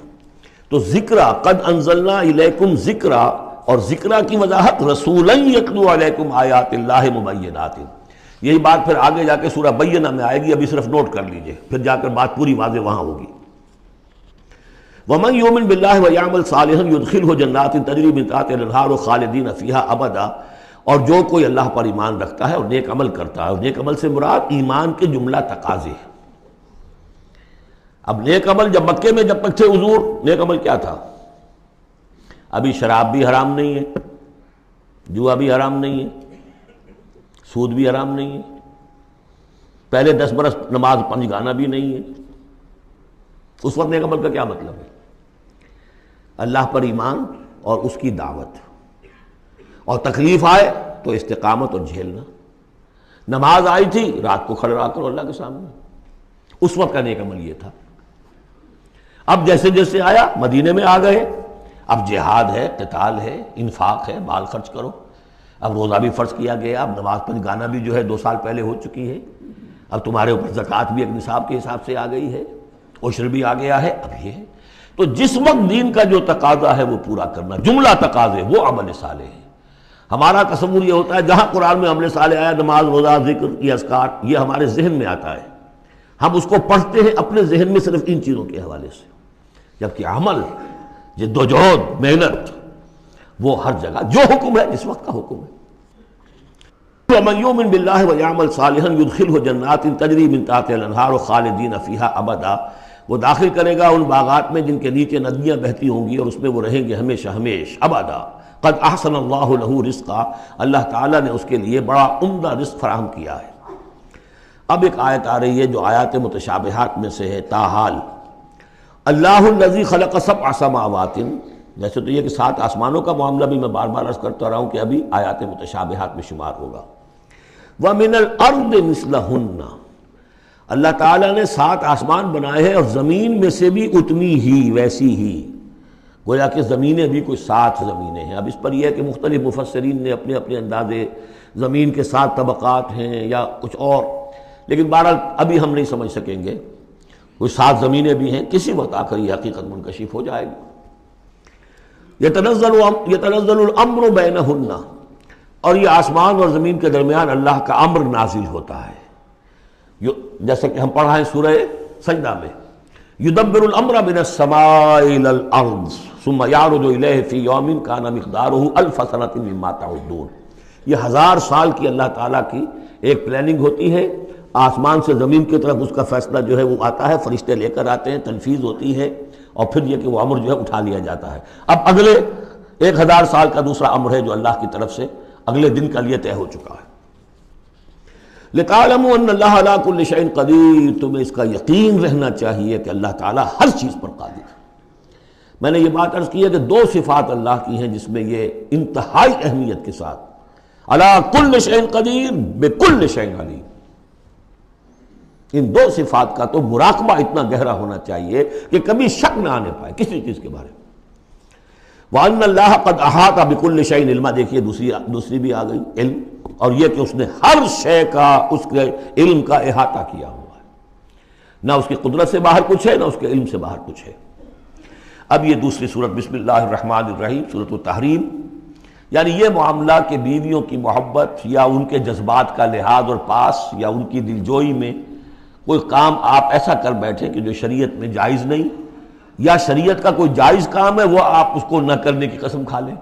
تو ذکرہ، قد انزلنا الیکم ذکرہ، اور ذکرہ کی وضاحت رسولا یتلو علیکم آیات اللہ مبینات، یہی بات پھر آگے جا کے سورہ بینہ میں آئے گی، ابھی صرف نوٹ کر لیجئے، پھر جا کر بات پوری واضح وہاں ہوگی۔ وَمَن يُؤْمِن بِاللَّهِ وَيَعْمَلْ صَالِحًا يُدْخِلْهُ جَنَّاتٍ تَجْرِي مِن تَحْتِهَا الْأَنْهَارُ خَالِدِينَ فِيهَا أَبَدًا، اور جو کوئی اللہ پر ایمان رکھتا ہے اور نیک عمل کرتا ہے، اور نیک عمل سے مراد ایمان کے جملہ تقاضے ہیں۔ اب نیک عمل جب مکے میں جب تک تھے حضور، نیک عمل کیا تھا؟ ابھی شراب بھی حرام نہیں ہے، جوا بھی حرام نہیں ہے، سود بھی حرام نہیں ہے، پہلے 10 برس نماز پنجگانا بھی نہیں ہے۔ اس وقت نیک عمل کا کیا مطلب ہے؟ اللہ پر ایمان اور اس کی دعوت، اور تکلیف آئے تو استقامت اور جھیلنا۔ نماز آئی تھی، رات کو کھڑا رہا کرو اللہ کے سامنے، اس وقت کا نیک عمل یہ تھا۔ اب جیسے جیسے آیا مدینے میں آ گئے، اب جہاد ہے، قتال ہے، انفاق ہے، مال خرچ کرو، اب روزہ بھی فرض کیا گیا، اب نماز پنجگانا بھی جو ہے 2 سال پہلے ہو چکی ہے، اب تمہارے اوپر زکوٰۃ بھی ایک نصاب کے حساب سے آ گئی ہے، عشر بھی آ گیا ہے، اب یہ ہے۔ تو جس وقت دین کا جو تقاضا ہے وہ پورا کرنا، جملہ تقاضے، وہ عمل صالح ہے۔ ہمارا تصور یہ ہوتا ہے جہاں قرآن میں عمل صالح آیا، نماز، روزہ، ذکر، یہ اذکار، یہ ہمارے ذہن میں آتا ہے، ہم اس کو پڑھتے ہیں اپنے ذہن میں صرف ان چیزوں کے حوالے سے، جبکہ عمل، جدوجہد، محنت، وہ ہر جگہ جو حکم ہے جس وقت کا حکم ہے۔ وَمَن يُؤْمِن بِاللَّهِ وَيَعْمَلْ صَالِحًا يُدْخِلْهُ جَنَّاتٍ تَجْرِي مِن تَحْتِهَا الْأَنْهَارُ خَالِدِينَ فِيهَا أَبَدًا، وہ داخل کرے گا ان باغات میں جن کے نیچے ندیاں بہتی ہوں گی، اور اس میں وہ رہیں گے ہمیشہ ہمیش، ابدا۔ قد احسن اللہ لہ رزقا، اللہ تعالیٰ نے اس کے لیے بڑا عمدہ رزق فراہم کیا ہے۔ اب ایک آیت آ رہی ہے جو آیات متشابہات میں سے ہے، تاحال اللہ الذی خلق 7 سماوات، جیسے تو یہ کہ 7 آسمانوں کا معاملہ بھی میں بار بار عرض کرتا رہا ہوں کہ ابھی آیات متشابہات میں شمار ہوگا۔ وَمِنَ الْأَرْضِ مِثْلَهُنَّ، اللہ تعالیٰ نے 7 آسمان بنائے ہیں اور زمین میں سے بھی اتنی ہی، ویسی ہی، گویا کہ زمینیں بھی کوئی 7 زمینیں ہیں۔ اب اس پر یہ ہے کہ مختلف مفسرین نے اپنے اپنے اندازے، زمین کے 7 طبقات ہیں یا کچھ اور، لیکن بہرحال ابھی ہم نہیں سمجھ سکیں گے، کوئی 7 زمینیں بھی ہیں، کسی وقت آ کر یہ حقیقت منکشف ہو جائے گی۔ یتنزل الامر بینہن، اور یہ آسمان اور زمین کے درمیان اللہ کا امر نازل ہوتا ہے، جیسا کہ ہم پڑھا ہے سورہ سجدہ میں، یدبر الامر من السماء الى الارض ثم يعرج الیہ فی یوم کان مقدارہ 1000 سنۃ مما تعدون، یہ 1000 سال کی اللہ تعالیٰ کی ایک پلاننگ ہوتی ہے، آسمان سے زمین کی طرف اس کا فیصلہ جو ہے وہ آتا ہے، فرشتے لے کر آتے ہیں، تنفیذ ہوتی ہے، اور پھر یہ کہ وہ امر جو ہے اٹھا لیا جاتا ہے۔ اب اگلے 1000 سال کا دوسرا امر ہے جو اللہ کی طرف سے اگلے دن کا لیے طے ہو چکا ہے۔ لِتَعْلَمُوا أَنَّ اللَّهَ عَلَىٰ كُلِّ شَيْءٍ قَدِيرٌ، تمہیں اس کا یقین رہنا چاہیے کہ اللہ تعالیٰ ہر چیز پر قادر ہے۔ میں نے یہ بات عرض کی ہے کہ 2 صفات اللہ کی ہیں جس میں یہ انتہائی اہمیت کے ساتھ عَلَىٰ كُلِّ شَيْءٍ قَدِيرٌ بِكُلِّ شَيْءٍ عَلِيمٌ، ان 2 صفات کا تو مراقبہ اتنا گہرا ہونا چاہیے کہ کبھی شک نہ آنے پائے کسی چیز کے بارے میں۔ وَأَنَّ اللَّهَ قَدْ أَحَاطَ بِكُلِّ شَيْءٍ عِلْمًا، دیکھیے دوسری بھی آ گئی علم، اور یہ کہ اس نے ہر شے کا اس کے علم کا احاطہ کیا ہوا ہے، نہ اس کی قدرت سے باہر کچھ ہے نہ اس کے علم سے باہر کچھ ہے۔ اب یہ دوسری سورت بسم اللہ الرحمن الرحیم، سورۃ التحریم، یعنی یہ معاملہ کہ بیویوں کی محبت یا ان کے جذبات کا لحاظ اور پاس یا ان کی دلجوئی میں کوئی کام آپ ایسا کر بیٹھیں کہ جو شریعت میں جائز نہیں، یا شریعت کا کوئی جائز کام ہے وہ آپ اس کو نہ کرنے کی قسم کھا لیں۔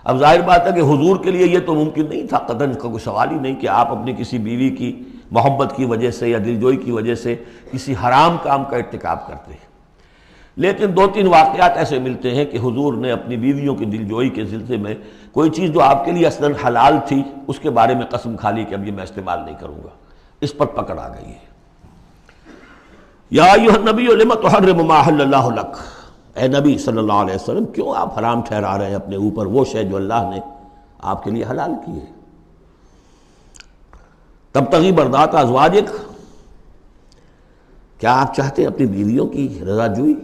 اب ظاہر بات ہے کہ حضور کے لیے یہ تو ممکن نہیں تھا، قطعاً اس کا کوئی سوال ہی نہیں کہ آپ اپنی کسی بیوی کی محبت کی وجہ سے یا دلجوئی کی وجہ سے کسی حرام کام کا ارتکاب کرتے ہیں، لیکن 2-3 واقعات ایسے ملتے ہیں کہ حضور نے اپنی بیویوں کی دلجوئی کے سلسلے میں کوئی چیز جو آپ کے لیے اصلاً حلال تھی اس کے بارے میں قسم کھا لی کہ اب یہ میں استعمال نہیں کروں گا، اس پر پکڑ آ گئی ہے۔ یا ایھا النبی لم تحرم ما احل اللہ لک، اے نبی صلی اللہ علیہ وسلم کیوں آپ حرام ٹھہرا رہے ہیں اپنے اوپر وہ شے جو اللہ نے آپ کے لیے حلال کی ہے۔ تبتغی مرضات ازواجک، کیا آپ چاہتے ہیں اپنی بیویوں کی رضا جوئی؟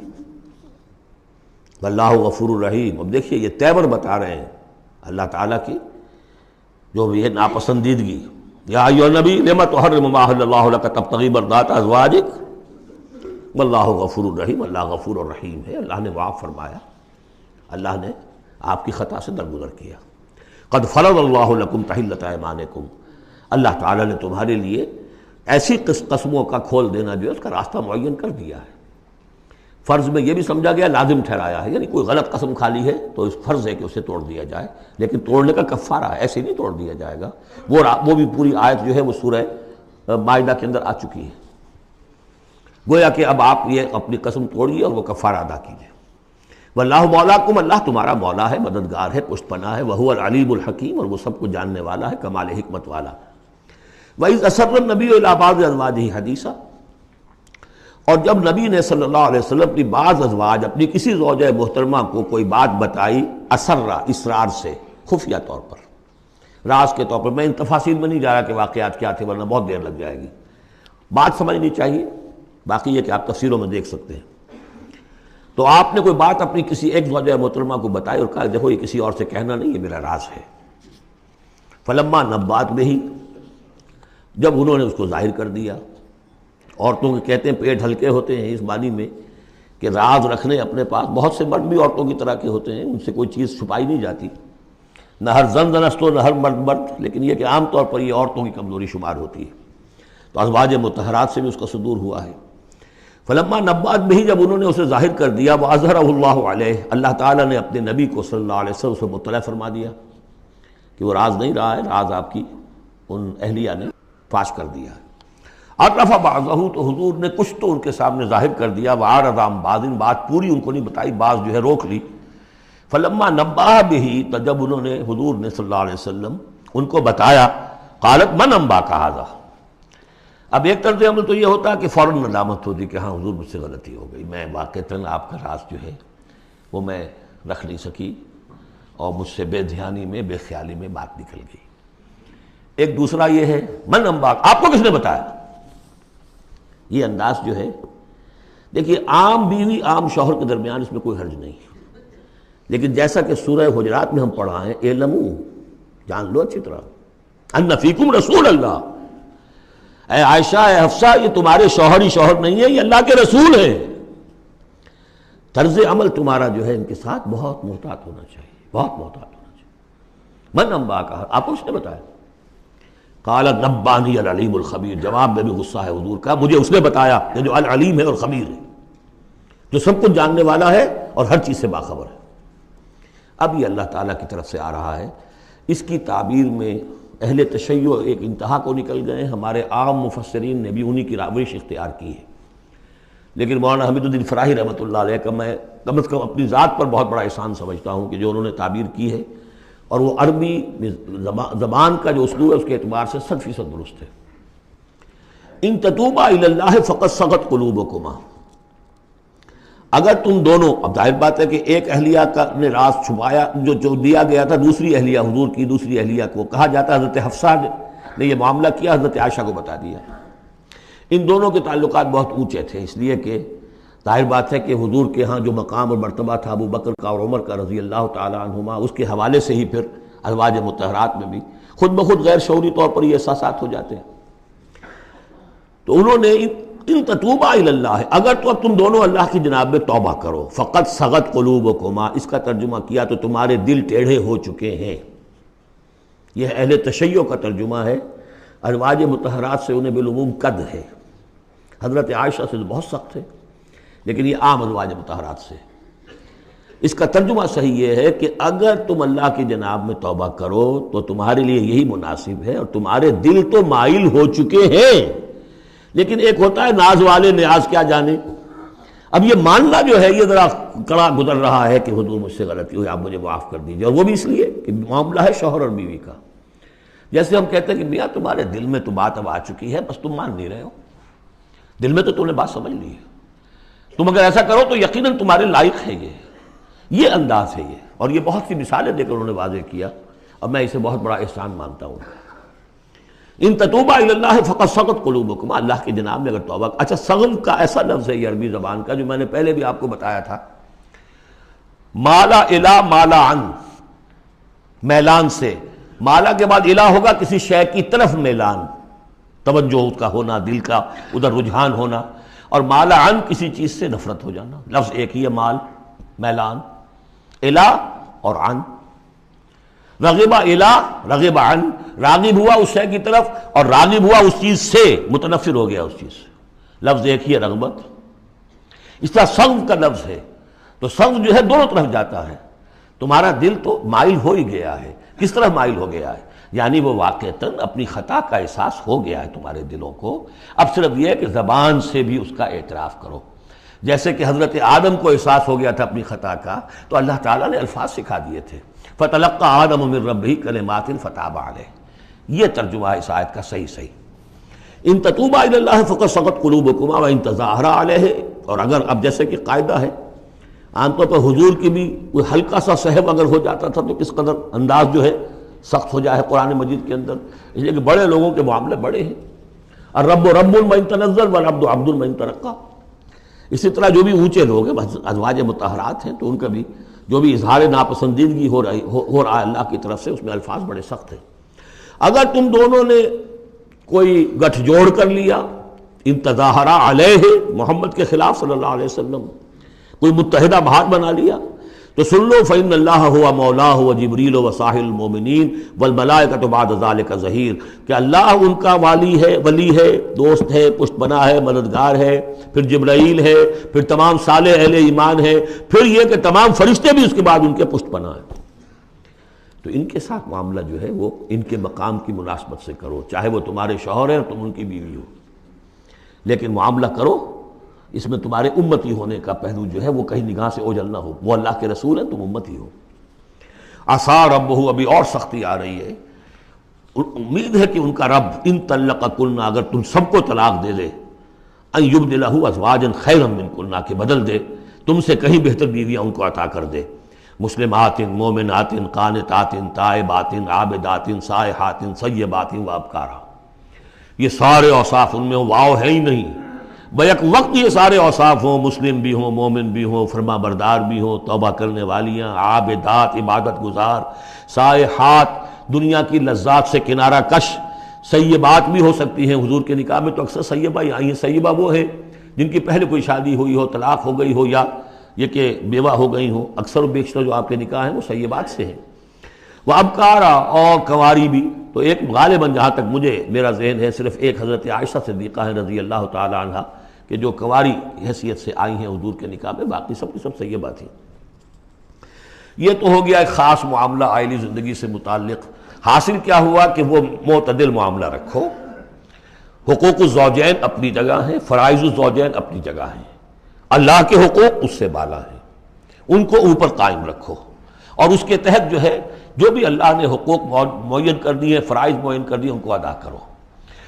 واللہ غفور الرحیم، اب دیکھیے یہ تیور بتا رہے ہیں اللہ تعالیٰ کی جو یہ ناپسندیدگی۔ یا ایھا النبی لم تحرم ما احل اللہ لک تبتغی مرضات ازواجک واللہ غفور الرحیم، اللہ غفور الرحیم ہے، اللہ نے معاف فرمایا، اللہ نے آپ کی خطا سے درگزر کیا۔ قد فرض اللہ لکم تحلۃ ایمانکم، اللہ تعالیٰ نے تمہارے لیے ایسی قسموں کا کھول دینا جو ہے اس کا راستہ معین کر دیا ہے۔ فرض میں یہ بھی سمجھا گیا لازم ٹھہرایا ہے، یعنی کوئی غلط قسم کھا لی ہے تو اس فرض ہے کہ اسے توڑ دیا جائے، لیکن توڑنے کا کفارہ ہے، ایسے نہیں توڑ دیا جائے گا۔ وہ بھی پوری آیت جو ہے وہ سورہ مائدہ کے اندر آ چکی ہے، گویا کہ اب آپ یہ اپنی قسم توڑیے اور وہ کفارہ ادا کیجیے۔ واللہ مولاکم، اللہ تمہارا مولا ہے، مددگار ہے، پشت پناہ ہے، وہو العلیم الحکیم، اور وہ سب کو جاننے والا ہے، کمال حکمت والا۔ وَإِذْ أَسَرَّ النَّبِيُّ إِلَىٰ بَعْضِ أَزْوَاجِهِ حَدِيثًا، اور جب نبی نے صلی اللہ علیہ وسلم اپنی بعض ازواج، اپنی کسی زوجہ محترمہ کو کوئی بات بتائی، اسرہ، اسرار سے، خفیہ طور پر، راز کے طور پر، میں ان تفاصیل میں نہیں جا رہا کہ واقعات کیا تھے ورنہ بہت دیر لگ جائے گی، بات سمجھنی چاہیے، باقی یہ کہ آپ تفسیروں میں دیکھ سکتے ہیں۔ تو آپ نے کوئی بات اپنی کسی ایک زوجہ محترمہ کو بتائی اور کہا دیکھو یہ کسی اور سے کہنا نہیں، یہ میرا راز ہے۔ فلما نبات بہی، جب انہوں نے اس کو ظاہر کر دیا، عورتوں کے کہتے ہیں پیٹ ہلکے ہوتے ہیں اس معنی میں کہ راز رکھنے اپنے پاس، بہت سے مرد بھی عورتوں کی طرح کے ہوتے ہیں، ان سے کوئی چیز چھپائی نہیں جاتی، نہ ہر زن زنست ہو نہ ہر مرد مرد، لیکن یہ کہ عام طور پر یہ عورتوں کی کمزوری شمار ہوتی ہے، تو ازواج مطہرات سے بھی اس کا صدور ہوا ہے۔ فلما نبات بہی، جب انہوں نے اسے ظاہر کر دیا، وَأَظْهَرَهُ اللَّهُ عَلَيْهِ، اللہ تعالیٰ نے اپنے نبی کو صلی اللہ علیہ وسلم سے مطلع فرما دیا کہ وہ راز نہیں رہا ہے، راز آپ کی ان اہلیہ نے فاش کر دیا ہے۔ عَرَّفَ بَعْضَهُ، تو حضور نے کچھ تو ان کے سامنے ظاہر کر دیا، وَأَعْرَضَ عَن بَعْضٍ، بات پوری ان کو نہیں بتائی، بعض جو ہے روک لی۔ فلما نبأ بہ، تو جب انہوں نے حضور نے صلی اللہ علیہ وسلم ان کو بتایا، قالت من انباک ھذا، اب ایک طرز عمل تو یہ ہوتا ہے کہ فوراً ندامت ہوتی کہ ہاں حضور مجھ سے غلطی ہو گئی، میں واقعتاً آپ کا راز جو ہے وہ میں رکھ نہیں سکی اور مجھ سے بے دھیانی میں، بے خیالی میں بات نکل گئی۔ ایک دوسرا یہ ہے من انباک، آپ کو کس نے بتایا؟ یہ انداز جو ہے، دیکھیے عام بیوی عام شوہر کے درمیان اس میں کوئی حرج نہیں، لیکن جیسا کہ سورہ حجرات میں ہم پڑھا ہے، اعلموا، جان لو اچھی طرح، ان فیکم رسول اللہ، اے عائشہ، اے حفصہ، یہ تمہارے شوہر ہی شوہر نہیں ہے، یہ اللہ کے رسول ہیں۔ طرز عمل تمہارا جو ہے ان کے ساتھ بہت محتاط ہونا چاہیے، بہت محتاط ہونا چاہیے۔ من انباک، آپ کو اس نے بتایا؟ قال نبانی العلیم الخبیر، جواب میں بھی غصہ ہے حضور کا، مجھے اس نے بتایا کہ جو العلیم ہے اور خبیر ہے، جو سب کچھ جاننے والا ہے اور ہر چیز سے باخبر ہے۔ اب یہ اللہ تعالیٰ کی طرف سے آ رہا ہے اس کی تعبیر میں اہل تشیع ایک انتہا کو نکل گئے، ہمارے عام مفسرین نے بھی انہی کی روش اختیار کی ہے، لیکن مولانا حمید الدین فراہی رحمۃ اللہ علیہ کا میں کم از کم اپنی ذات پر بہت بڑا احسان سمجھتا ہوں کہ جو انہوں نے تعبیر کی ہے، اور وہ عربی زبان کا جو اسلوب ہے اس کے اعتبار سے 100% درست ہے۔ ان تتوبا الی اللہ فقد صغت قلوبکما، اگر تم دونوں، اب ظاہر بات ہے کہ ایک اہلیہ کا نے راز چھپایا جو دیا گیا تھا دوسری اہلیہ، حضور کی دوسری اہلیہ کو کہا جاتا ہے حضرت حفصہ نے یہ معاملہ کیا، حضرت عائشہ کو بتا دیا۔ ان دونوں کے تعلقات بہت اونچے تھے، اس لیے کہ ظاہر بات ہے کہ حضور کے ہاں جو مقام اور مرتبہ تھا ابو بکر کا اور عمر کا رضی اللہ تعالی عنہما، اس کے حوالے سے ہی پھر ازواج مطہرات میں بھی خود بخود غیر شعوری طور پر یہ احساسات ہو جاتے ہیں۔ تو انہوں نے ان تتوبا الی اللہ، اگر تو اب تم دونوں اللہ کی جناب میں توبہ کرو، فقط صغت قلوبکما، اس کا ترجمہ کیا تو تمہارے دل ٹیڑھے ہو چکے ہیں۔ یہ اہل تشیع کا ترجمہ ہے، ازواج مطہرات سے انہیں بالعموم قد ہے، حضرت عائشہ سے تو بہت سخت ہے، لیکن یہ عام ازواج مطہرات سے۔ اس کا ترجمہ صحیح یہ ہے کہ اگر تم اللہ کی جناب میں توبہ کرو تو تمہارے لیے یہی مناسب ہے، اور تمہارے دل تو مائل ہو چکے ہیں، لیکن ایک ہوتا ہے ناز والے نیاز کیا جانے۔ اب یہ ماننا جو ہے یہ ذرا کڑا گزر رہا ہے کہ حضور مجھ سے غلطی ہوئی، آپ مجھے معاف کر دیجیے، اور وہ بھی اس لیے کہ معاملہ ہے شوہر اور بیوی کا۔ جیسے ہم کہتے ہیں کہ میاں تمہارے دل میں تو بات اب آ چکی ہے، بس تم مان نہیں رہے ہو، دل میں تو تم نے بات سمجھ لی ہے، تم اگر ایسا کرو تو یقیناً تمہارے لائق ہے، یہ انداز ہے یہ، اور یہ بہت سی مثالیں دے کر انہوں نے واضح کیا، اور میں اسے بہت بڑا احسان مانتا ہوں۔ ان تتوبا الی اللہ فقد صغت قلوبکما، اللہ کے جناب میں اگر توبہ۔ اچھا، صغم کا ایسا لفظ ہے یہ عربی زبان کا جو میں نے پہلے بھی آپ کو بتایا تھا، مالا الی مالا عن، میلان سے، مالا کے بعد الی ہوگا کسی شے کی طرف میلان، توجہ اس کا ہونا، دل کا ادھر رجحان ہونا، اور مالا عن کسی چیز سے نفرت ہو جانا، لفظ ایک ہی ہے، مال، میلان، الی اور عن۔ رغب الی، رغب عن، راغب ہوا اس شے کی طرف اور راغب ہوا اس چیز سے، متنفر ہو گیا اس چیز سے، لفظ ایک ہی ہے، رغبت۔ اس طرح صغم کا لفظ ہے، تو صغم جو ہے دونوں طرف جاتا ہے، تمہارا دل تو مائل ہو ہی گیا ہے۔ کس طرح مائل ہو گیا ہے؟ یعنی وہ واقعتاً اپنی خطا کا احساس ہو گیا ہے تمہارے دلوں کو، اب صرف یہ ہے کہ زبان سے بھی اس کا اعتراف کرو۔ جیسے کہ حضرت آدم کو احساس ہو گیا تھا اپنی خطا کا، تو اللہ تعالیٰ نے الفاظ سکھا دیے تھے، فَتَلَقَّى آدَمُ مِن رَبِّهِ كَلِمَاتٍ فَتَابَ عَلَيْهِ، یہ ترجمہ ہے اس آیت کا صحیح۔ ان تتوبا الی اللہ فقد صغت قلوبکما وان تظاہرا علیہ، اور اگر اب جیسے کہ قاعدہ ہے عام طور پر حضور کی بھی کوئی ہلکا سا سہو اگر ہو جاتا تھا تو کس قدر انداز جو ہے سخت ہو جائے قرآن مجید کے اندر، اس لیے کہ بڑے لوگوں کے معاملے بڑے ہیں، الرب رب من تنزل والعبد عبد من ترقى۔ اسی طرح جو بھی اونچے لوگ ہیں ازواج مطہرات ہیں تو ان کا بھی جو بھی اظہار ناپسندیدگی ہو رہا ہے اللہ کی طرف سے، اس میں الفاظ بڑے سخت ہیں۔ اگر تم دونوں نے کوئی گٹھ جوڑ کر لیا، ان تظاہرا علیہ، محمد کے خلاف صلی اللہ علیہ وسلم، کوئی متحدہ بھار بنا لیا، تو سن لو فإن اللہ ہوا مولاہ وجبریل وصاحب المؤمنین والملائکۃ بعد ذلک ظہیر، کہ اللہ ان کا والی ہے، ولی ہے، دوست ہے، پشت بنا ہے، مددگار ہے، پھر جبرائیل ہے، پھر تمام صالح اہل ایمان ہے، پھر یہ کہ تمام فرشتے بھی اس کے بعد ان کے پشت بنا ہے۔ تو ان کے ساتھ معاملہ جو ہے وہ ان کے مقام کی مناسبت سے کرو، چاہے وہ تمہارے شوہر ہیں اور تم ان کی بیوی ہو، لیکن معاملہ کرو اس میں تمہارے امتی ہونے کا پہلو جو ہے وہ کہیں نگاہ سے اوجھل نہ ہو، وہ اللہ کے رسول ہیں، تم امتی ہو۔ عسیٰ ربہ، ابھی اور سختی آ رہی ہے، امید ہے کہ ان کا رب ان طلقکن، اگر تم سب کو طلاق دے دے، ان یبدلہ ازواجا خیرا منکن، کہ بدل دے تم سے کہیں بہتر بیویاں ان کو عطا کر دے، مسلمات مومنات قانتات تائبات عابدات سائحات سیبات وابکارا، یہ سارے اوصاف ان میں واو ہے ہی نہیں، بیک وقت یہ سارے اوصاف ہوں، مسلم بھی ہوں، مومن بھی ہوں، فرما بردار بھی ہوں، توبہ کرنے والیاں، عابدات عبادت گزار، سائحات دنیا کی لذات سے کنارہ کش، سیبات بھی ہو سکتی ہیں۔ حضور کے نکاح میں تو اکثر سیبہ ہی آئی ہیں، سیبہ وہ ہیں جن کی پہلے کوئی شادی ہوئی ہو، طلاق ہو گئی ہو، یا یہ کہ بیوہ ہو گئی ہوں، اکثر و بیشتر جو آپ کے نکاح ہیں وہ سیبات سے ہیں۔ وہ ابکارا، اور کنواری بھی، تو ایک غالباً جہاں تک مجھے میرا ذہن ہے صرف ایک حضرت عائشہ صدیقہ ہیں رضی اللہ تعالی عنہ کہ جو کنواری حیثیت سے آئی ہیں حضور کے نکاح میں، باقی سب کی سب سیبہ تھیں۔ یہ تو ہو گیا ایک خاص معاملہ عائلی زندگی سے متعلق حاصل کیا ہوا کہ وہ معتدل معاملہ رکھو، حقوق الزوجین اپنی جگہ ہیں، فرائض الزوجین اپنی جگہ ہیں، اللہ کے حقوق اس سے بالا ہیں، ان کو اوپر قائم رکھو، اور اس کے تحت جو ہے جو بھی اللہ نے حقوق معین کر دیے، فرائض معین کر دیے، ان کو ادا کرو۔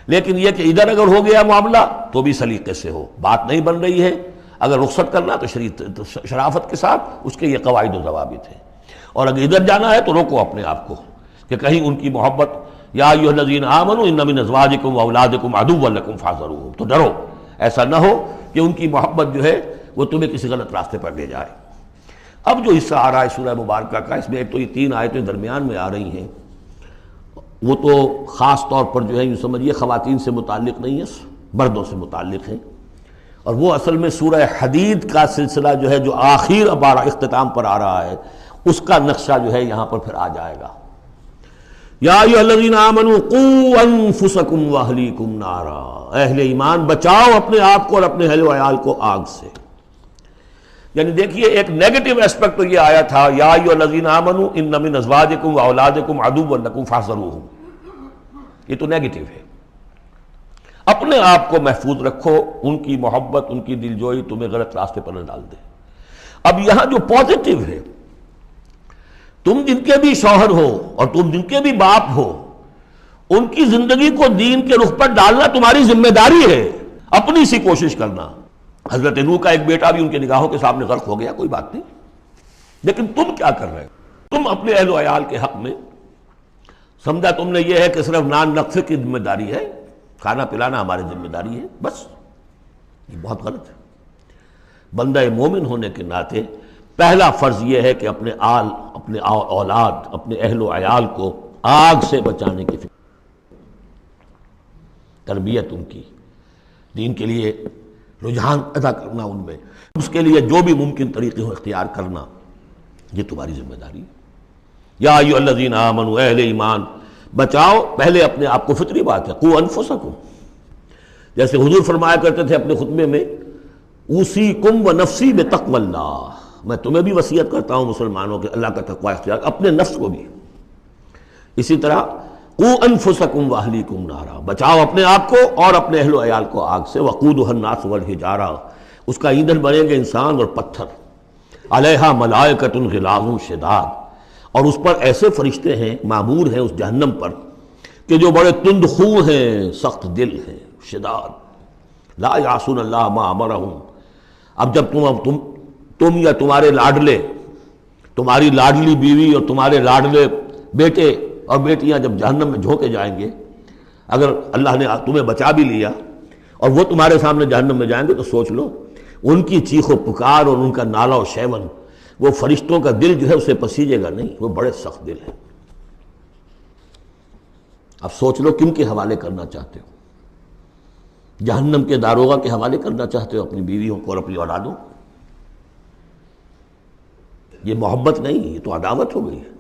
لیکن یہ کہ ادھر اگر ہو گیا معاملہ تو بھی سلیقے سے ہو، بات نہیں بن رہی ہے، اگر رخصت کرنا تو شرافت کے ساتھ، اس کے یہ قواعد و ضوابط ہیں، اور اگر ادھر جانا ہے تو روکو اپنے آپ کو کہ کہیں ان کی محبت، یا ایھا الذین آمنوا ان من ازواجکم واولادکم عدوا لکم فاحذروہم، تو ڈرو، ایسا نہ ہو کہ ان کی محبت جو ہے وہ تمہیں کسی غلط راستے پر لے جائے۔ اب جو حصہ آ رہا ہے سورہ مبارکہ کا، اس میں ایک تو یہ 3 آیتیں درمیان میں آ رہی ہیں، وہ تو خاص طور پر جو ہے یوں سمجھیے خواتین سے متعلق نہیں ہے، مردوں سے متعلق ہیں، اور وہ اصل میں سورہ حدید کا سلسلہ جو ہے جو آخر اب اختتام پر آ رہا ہے، اس کا نقشہ جو ہے یہاں پر پھر آ جائے گا۔ یا ایھا الذین آمنوا قوا انفسکم واہلیکم نارا، اہل ایمان بچاؤ اپنے آپ کو اور اپنے اہل و عیال کو آگ سے۔ یعنی دیکھیے ایک نیگیٹو اسپیکٹ تو یہ آیا تھا، یا ایھا الذین آمنوا ان من ازواجکم واولادکم عدوا لکم فاحذروہم، یہ تو نیگیٹو ہے، اپنے آپ کو محفوظ رکھو، ان کی محبت، ان کی دلجوئی تمہیں غلط راستے پر نہ ڈال دے۔ اب یہاں جو پازیٹو ہے، تم جن کے بھی شوہر ہو اور تم جن کے بھی باپ ہو، ان کی زندگی کو دین کے رخ پر ڈالنا تمہاری ذمہ داری ہے، اپنی سی کوشش کرنا۔ حضرت نوح کا ایک بیٹا بھی ان کے نگاہوں کے سامنے غرق ہو گیا، کوئی بات نہیں، لیکن تم کیا کر رہے ہو؟ تم اپنے اہل و عیال کے حق میں سمجھا تم نے یہ ہے کہ صرف نان نقصے کی ذمہ داری ہے، کھانا پلانا ہماری ذمہ داری ہے، بس، یہ بہت غلط ہے۔ بندہ مومن ہونے کے ناطے پہلا فرض یہ ہے کہ اپنے اولاد، اپنے اہل و عیال کو آگ سے بچانے کی فکر، تربیت ان کی، دین کے لیے رجحان ادا کرنا ان میں، اس کے لیے جو بھی ممکن طریقے ہو اختیار کرنا، یہ تمہاری ذمہ داری ہے۔ یا ایھا الذین آمنوا، اہل ایمان بچاؤ پہلے اپنے آپ کو، فطری بات ہے، قوا انفسکم، جیسے حضور فرمایا کرتے تھے اپنے خطبے میں، اوصیکم ونفسی بتقوی اللہ، میں تمہیں بھی وصیت کرتا ہوں مسلمانوں کے اللہ کا تقوی اختیار، اپنے نفس کو بھی۔ اسی طرح قوا انفسکم واہلیکم نارا، بچاؤ اپنے آپ کو اور اپنے اہل و عیال کو آگ سے، وقودھا الناس والحجارہ، اس کا ایندھن بنیں گے انسان اور پتھر، علیہا ملائکۃ غلاظ شداد، اور اس پر ایسے فرشتے ہیں، معمور ہیں اس جہنم پر، کہ جو بڑے تند خو ہیں، سخت دل ہیں، شداد، لا یعصون اللہ ما امرہم۔ اب جب تم یا تمہارے لاڈلے، تمہاری لاڈلی بیوی اور تمہارے لاڈلے بیٹے اور بیٹیاں جب جہنم میں جھونکے جائیں گے، اگر اللہ نے تمہیں بچا بھی لیا اور وہ تمہارے سامنے جہنم میں جائیں گے، تو سوچ لو ان کی چیخ و پکار اور ان کا نالہ و شیون، وہ فرشتوں کا دل جو ہے اسے پسیجے گا نہیں، وہ بڑے سخت دل ہیں۔ اب سوچ لو کن کے حوالے کرنا چاہتے ہو؟ جہنم کے داروغہ کے حوالے کرنا چاہتے ہو اپنی بیویوں کو اور اپنی اولادوں کو؟ یہ محبت نہیں، یہ تو عداوت ہو گئی ہے۔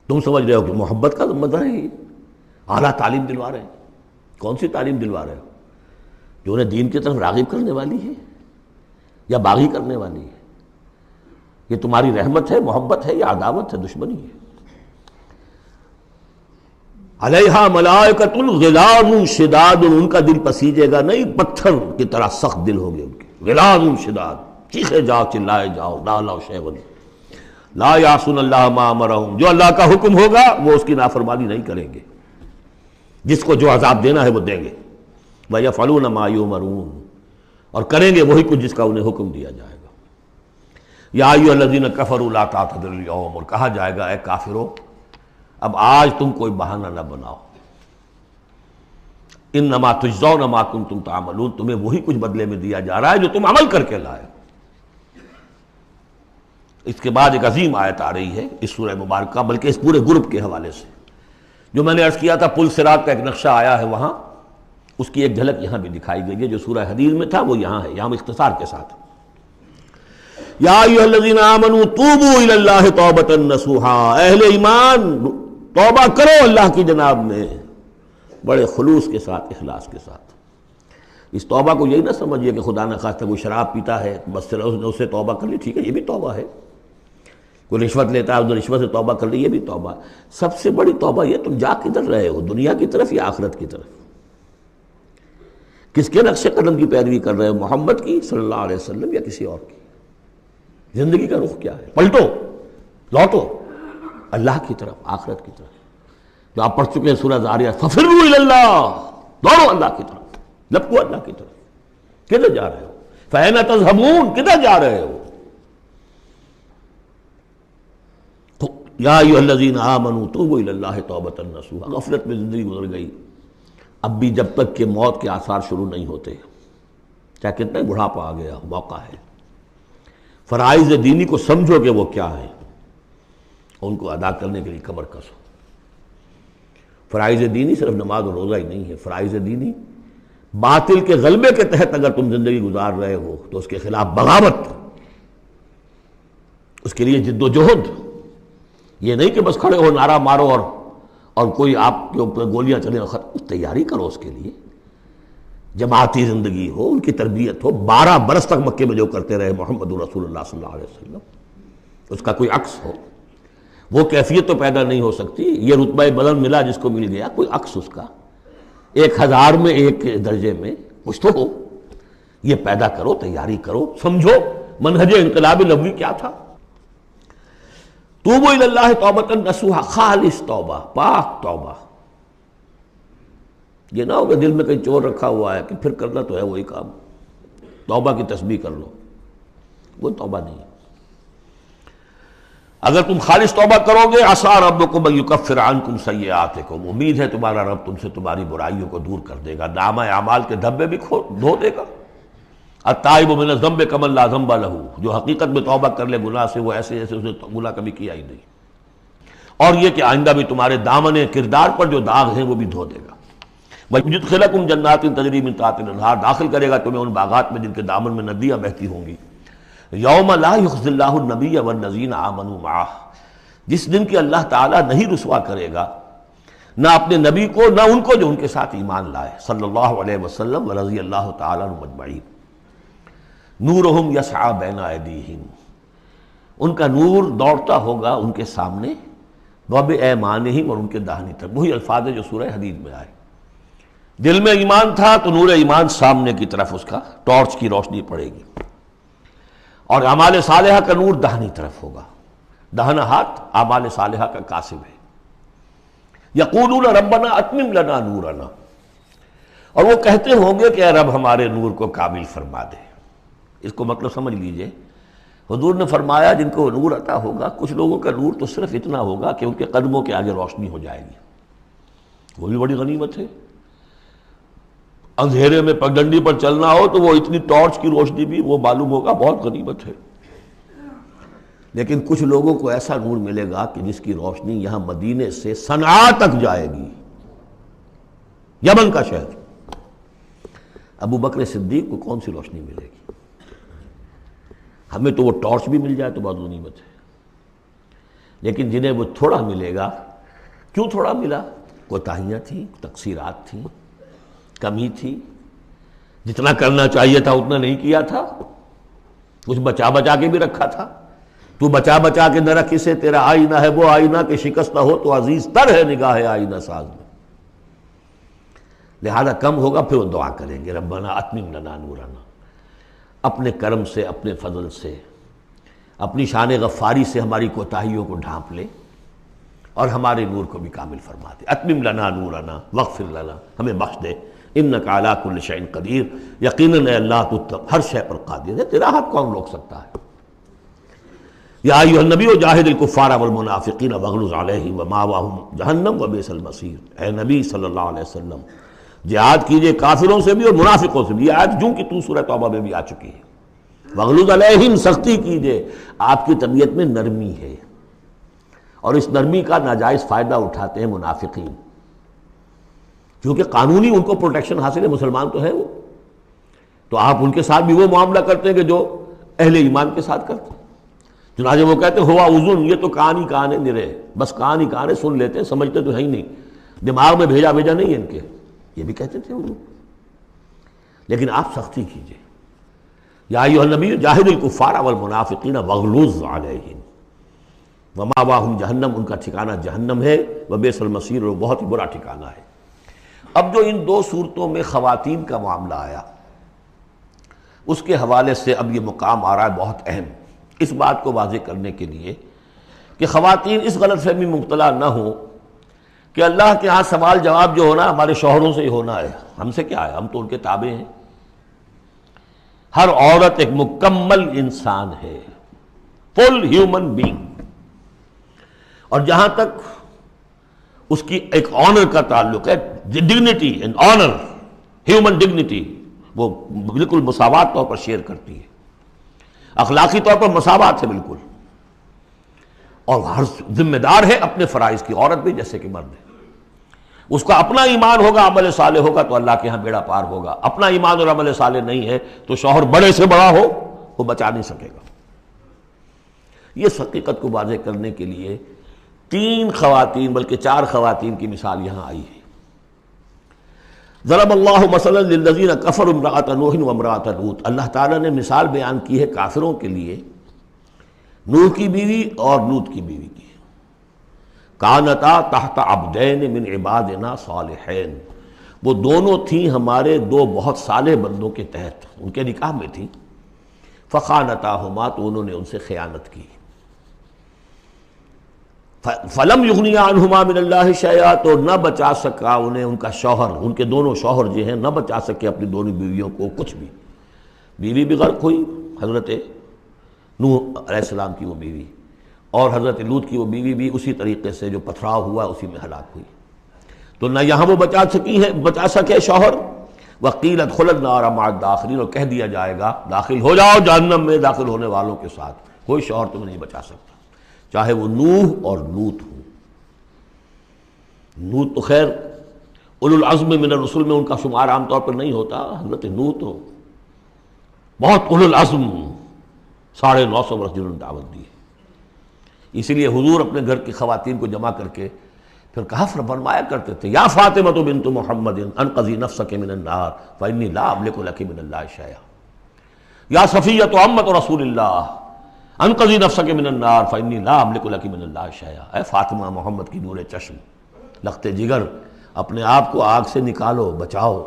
تم سمجھ رہے ہو کہ محبت کا ذمہ دار ہے، یہ اعلیٰ تعلیم دلوا رہے ہیں۔ کون سی تعلیم دلوا رہے ہو؟ جو انہیں دین کی طرف راغب کرنے والی ہے یا باغی کرنے والی ہے؟ یہ تمہاری رحمت ہے، محبت ہے، یا عداوت ہے، دشمنی ہے؟ علیہا ملائکۃ غلاظ شداد، ان کا دل پسیجے گا نہیں، پتھر کی طرح سخت دل ہوگے ان کے، غلاظ شداد، چیخے جاؤ، چلائے جاؤ، نالہ و شیون، لا یعصون اللہ ما امرہم، جو اللہ کا حکم ہوگا وہ اس کی نافرمانی نہیں کریں گے، جس کو جو عذاب دینا ہے وہ دیں گے، وَيَفْعَلُونَ مَا يُؤْمَرُونَ، اور کریں گے وہی کچھ جس کا انہیں حکم دیا جائے گا۔ یا ایھا الذین کفروا لا تعتذروا اليوم، اور کہا جائے گا اے کافرو اب آج تم کوئی بہانہ نہ بناؤ، انما تجزون ما کنتم تعملون، تمہیں وہی کچھ بدلے میں دیا جا رہا ہے جو تم عمل کر کے لائے۔ اس کے بعد ایک عظیم آیت آ رہی ہے اس سورہ مبارکہ، بلکہ اس پورے گروپ کے حوالے سے، جو میں نے عرض کیا تھا پل صراط کا ایک نقشہ آیا ہے وہاں، اس کی ایک جھلک یہاں بھی دکھائی گئی ہے، جو سورہ حدید میں تھا وہ یہاں ہے، یہاں اختصار کے ساتھ۔ یا ایھا الذین آمنوا توبوا الی اللہ توبۃ نصوحا، اہل ایمان توبہ کرو اللہ کی جناب میں بڑے خلوص کے ساتھ، اخلاص کے ساتھ۔ اس توبہ کو یہی نہ سمجھیے کہ خدا نخواستہ کوئی شراب پیتا ہے بس اس نے توبہ کر لی، ٹھیک ہے یہ بھی توبہ ہے، کوئی رشوت لیتا ہے، رشوت سے توبہ کر لی، یہ بھی توبہ۔ سب سے بڑی توبہ یہ تم جا کدھر رہے ہو، دنیا کی طرف یا آخرت کی طرف؟ کس کے نقش قدم کی پیروی کر رہے ہو، محمد کی صلی اللہ علیہ وسلم یا کسی اور کی؟ زندگی کا رخ کیا ہے؟ پلٹو، لوٹو اللہ کی طرف، آخرت کی طرف۔ جو آپ پڑھ چکے ہیں سورہ ذاریات، ففروا الی اللہ، دوڑو اللہ کی طرف، لپکو اللہ کی طرف۔ کدھر جا رہے ہو؟ فأین تذهبون، کدھر جا رہے ہو؟ یا ایھا الذین آمنوا توبوا الی اللہ توبۃ نصوحا۔ غفلت میں زندگی گزر گئی، اب بھی جب تک کہ موت کے آثار شروع نہیں ہوتے، چاہے کتنا ہی بڑھاپا آ گیا، موقع ہے۔ فرائض دینی کو سمجھو کہ وہ کیا ہے، ان کو ادا کرنے کے لیے کمر کسو۔ فرائض دینی صرف نماز و روزہ ہی نہیں ہے، فرائض دینی باطل کے غلبے کے تحت اگر تم زندگی گزار رہے ہو تو اس کے خلاف بغاوت، اس کے لیے جد و جہد۔ یہ نہیں کہ بس کھڑے ہو نعرہ مارو اور کوئی آپ کے اوپر گولیاں چلیں، تیاری کرو اس کے لیے، جماعتی زندگی ہو، ان کی تربیت ہو۔ 12 برس تک مکے میں جو کرتے رہے محمد رسول اللہ صلی اللہ علیہ وسلم، اس کا کوئی عکس ہو، وہ کیفیت تو پیدا نہیں ہو سکتی۔ یہ رتبہ بلند ملا جس کو مل گیا، کوئی عکس اس کا 1000 میں 1 درجے میں کچھ تو ہو، یہ پیدا کرو، تیاری کرو، سمجھو منہج انقلاب نبوی کیا تھا۔ توبوا الی اللہ توبۃ نصوحا، خالص توبہ، پاک توبہ۔ یہ نہ ہو کہ دل میں کہیں چور رکھا ہوا ہے کہ پھر کرنا تو ہے وہی کام، توبہ کی تسبیح کر لو، وہ توبہ نہیں۔ اگر تم خالص توبہ کرو گے، عسیٰ ربکم ان یکفر عنکم سیئاتکم، امید ہے تمہارا رب تم سے تمہاری برائیوں کو دور کر دے گا، نامہ اعمال کے دھبے بھی دھو دے گا۔ التائب من الذنب کمن لا ذنب لہ، جو حقیقت میں توبہ کر لے گناہ سے، وہ ایسے جیسے اس نے گناہ کبھی کیا ہی نہیں۔ اور یہ کہ آئندہ بھی تمہارے دامن کردار پر جو داغ ہیں وہ بھی دھو دے گا۔ وَيُدْخِلَكُمْ جَنَّاتٍ تَجْرِی مِن تَحْتِهَا الْأَنْہَارُ، داخل کرے گا تمہیں ان باغات میں جن کے دامن میں ندیاں بہتی ہوں گی۔ یوم لا یخزی اللہ النبی والذین آمنوا معہ، جس دن کہ اللہ تعالیٰ نہیں رسوا کرے گا نہ اپنے نبی کو نہ ان کو جو ان کے ساتھ ایمان لائے، صلی اللہ علیہ وسلم ورضی اللہ تعالیٰ عنہم اجمعین۔ نورہم یسعی بین ایدیہم، ان کا نور دوڑتا ہوگا ان کے سامنے، وبایمانہم، اور ان کے داہنی طرف۔ وہی الفاظ جو سورہ حدید میں آئے۔ دل میں ایمان تھا تو نور ایمان سامنے کی طرف اس کا ٹارچ کی روشنی پڑے گی، اور اعمال صالحہ کا نور داہنی طرف ہوگا۔ داہنا ہاتھ اعمال صالحہ کا کاسب ہے۔ یقولون ربنا اتمم لنا نورنا، اور وہ کہتے ہوں گے کہ اے رب ہمارے نور کو کامل فرما دے۔ اس کو مطلب سمجھ لیجئے، حضور نے فرمایا جن کو نور عطا ہوگا، کچھ لوگوں کا نور تو صرف اتنا ہوگا کہ ان کے قدموں کے آگے روشنی ہو جائے گی، وہ بھی بڑی غنیمت ہے۔ اندھیرے میں پگڈنڈی پر چلنا ہو تو وہ اتنی ٹارچ کی روشنی بھی وہ معلوم ہوگا بہت غنیمت ہے۔ لیکن کچھ لوگوں کو ایسا نور ملے گا کہ جس کی روشنی یہاں مدینے سے صنعاء تک جائے گی، یمن کا شہر۔ ابو بکر صدیق کو کون سی روشنی ملے گی؟ ہمیں تو وہ ٹارچ بھی مل جائے تو بہت غنیمت ہے، لیکن جنہیں وہ تھوڑا ملے گا، کیوں تھوڑا ملا؟ کوتاہیاں تھیں، تقصیرات تھیں، کمی تھی، جتنا کرنا چاہیے تھا اتنا نہیں کیا تھا، کچھ بچا بچا کے بھی رکھا تھا۔ تو بچا بچا کے نہ رکھ اسے، تیرا آئینہ ہے وہ آئینہ کہ شکست نہ ہو تو عزیز تر ہے نگاہ آئینہ ساز میں۔ لہذا کم ہوگا، پھر وہ دعا کریں گے ربنا اتمم لنا نورنا، اپنے کرم سے، اپنے فضل سے، اپنی شان غفاری سے ہماری کوتاہیوں کو ڈھانپ لے اور ہمارے نور کو بھی کامل فرما دے۔ اتمم لنا نورنا واغفر لنا، ہمیں بخش دے، انک علی کل شیء قدیر، یقیناً اے اللہ تو ہر شے پر قادر ہے، تیرا ہاتھ کون روک سکتا ہے۔ یا ایھا النبی جاہد الکفار والمنافقین واغلظ علیہم ومأواہم جہنم وبئس المصیر، اے نبی صلی اللہ علیہ وسلم جہاد کیجئے کافروں سے بھی اور منافقوں سے بھی۔ یہ آیت جوں کہ تو سورہ توبہ میں بھی آ چکی ہے۔ واغلظ علیہم، سختی کیجئے۔ آپ کی طبیعت میں نرمی ہے، اور اس نرمی کا ناجائز فائدہ اٹھاتے ہیں منافقین، کیونکہ قانونی ان کو پروٹیکشن حاصل ہے، مسلمان تو ہے وہ، تو آپ ان کے ساتھ بھی وہ معاملہ کرتے ہیں کہ جو اہل ایمان کے ساتھ کرتے ہیں۔ چنانچہ وہ کہتے ہیں ہوا اذن، یہ تو کان ہی کان ہے نرے، بس کان ہی کان ہے، سن لیتے ہیں، سمجھتے تو ہے ہی نہیں، دماغ میں بھیجا نہیں ہے ان کے، یہ بھی کہتے تھے وہ۔ لیکن آپ سختی کیجئے، یا ایھا النبی جاہد الکفار والمنافقین واغلظ علیہم، ومأواہم جہنم، ان کا ٹھکانہ جہنم ہے، وبئس المصیر، اور بہت ہی برا ٹھکانہ ہے۔ اب جو ان دو صورتوں میں خواتین کا معاملہ آیا، اس کے حوالے سے اب یہ مقام آ رہا ہے بہت اہم، اس بات کو واضح کرنے کے لیے کہ خواتین اس غلط فہمی میں مبتلا نہ ہوں کہ اللہ کے ہاں سوال جواب جو ہونا ہمارے شوہروں سے ہی ہونا ہے، ہم سے کیا ہے، ہم تو ان کے تابع ہیں۔ ہر عورت ایک مکمل انسان ہے، فل ہیومن بینگ، اور جہاں تک اس کی ایک آنر کا تعلق ہے، dignity and honour, human dignity, وہ بالکل مساوات طور پر شیئر کرتی ہے، اخلاقی طور پر مساوات ہے بالکل، اور ہر ذمہ دار ہے اپنے فرائض کی، عورت بھی جیسے کہ مرد ہے۔ اس کا اپنا ایمان ہوگا، عمل صالح ہوگا تو اللہ کے ہاں بیڑا پار ہوگا، اپنا ایمان اور عمل صالح نہیں ہے تو شوہر بڑے سے بڑا ہو وہ بچا نہیں سکے گا۔ یہ حقیقت کو واضح کرنے کے لیے 3 خواتین بلکہ 4 خواتین کی مثال یہاں آئی ہے۔ ضرب اللہ مثلا للذین کفروا امرأۃ نوح وامرأۃ لوط، اللہ تعالیٰ نے مثال بیان کی ہے کافروں کے لیے نوح کی بیوی اور لوط کی بیوی کی۔ کانتا تحت عبدین من عبادنا صالحین، وہ دونوں تھیں ہمارے 2 بہت صالح بندوں کے تحت، ان کے نکاح میں تھیں۔ فخانتاہما، تو انہوں نے ان سے خیانت کی۔ فلم یغنیا عنہما من اللہ شیئا، تو نہ بچا سکا انہیں ان کا شوہر، ان کے دونوں شوہر جو ہیں نہ بچا سکے اپنی دونوں بیویوں کو کچھ بھی۔ بیوی بھی غرق ہوئی، حضرت نوح علیہ السلام کی وہ بیوی، اور حضرت لوط کی وہ بیوی بھی اسی طریقے سے جو پتھراؤ ہوا اسی میں ہلاک ہوئی۔ تو نہ یہاں وہ بچا سکے شوہر، وقیل ادخلوا النار مع الداخلین، اور کہہ دیا جائے گا داخل ہو جاؤ جہنم میں داخل ہونے والوں کے ساتھ، کوئی شوہر تمہیں نہیں بچا سکتا، چاہے وہ نوح اور لوط ہوں۔ لوط تو خیر اولو العزم من الرسل میں ان کا شمار عام طور پر نہیں ہوتا، حضرت لوط تو بہت اولو العزم، 950 برس جنہوں نے دعوت دی۔ اسی لیے حضور اپنے گھر کی خواتین کو جمع کر کے پھر کہا فرمایا کرتے تھے، یا فاطمہ بنت محمد انقذی نفسک من النار فانی لا املک لک من اللہ شیئا، یا صفیہ عمۃ رسول اللہ انقذی نفسک من النار فانی لا املک لک من اللہ شیئا، اے فاطمہ محمد کی نور چشم، لخت جگر، اپنے آپ کو آگ سے نکالو، بچاؤ،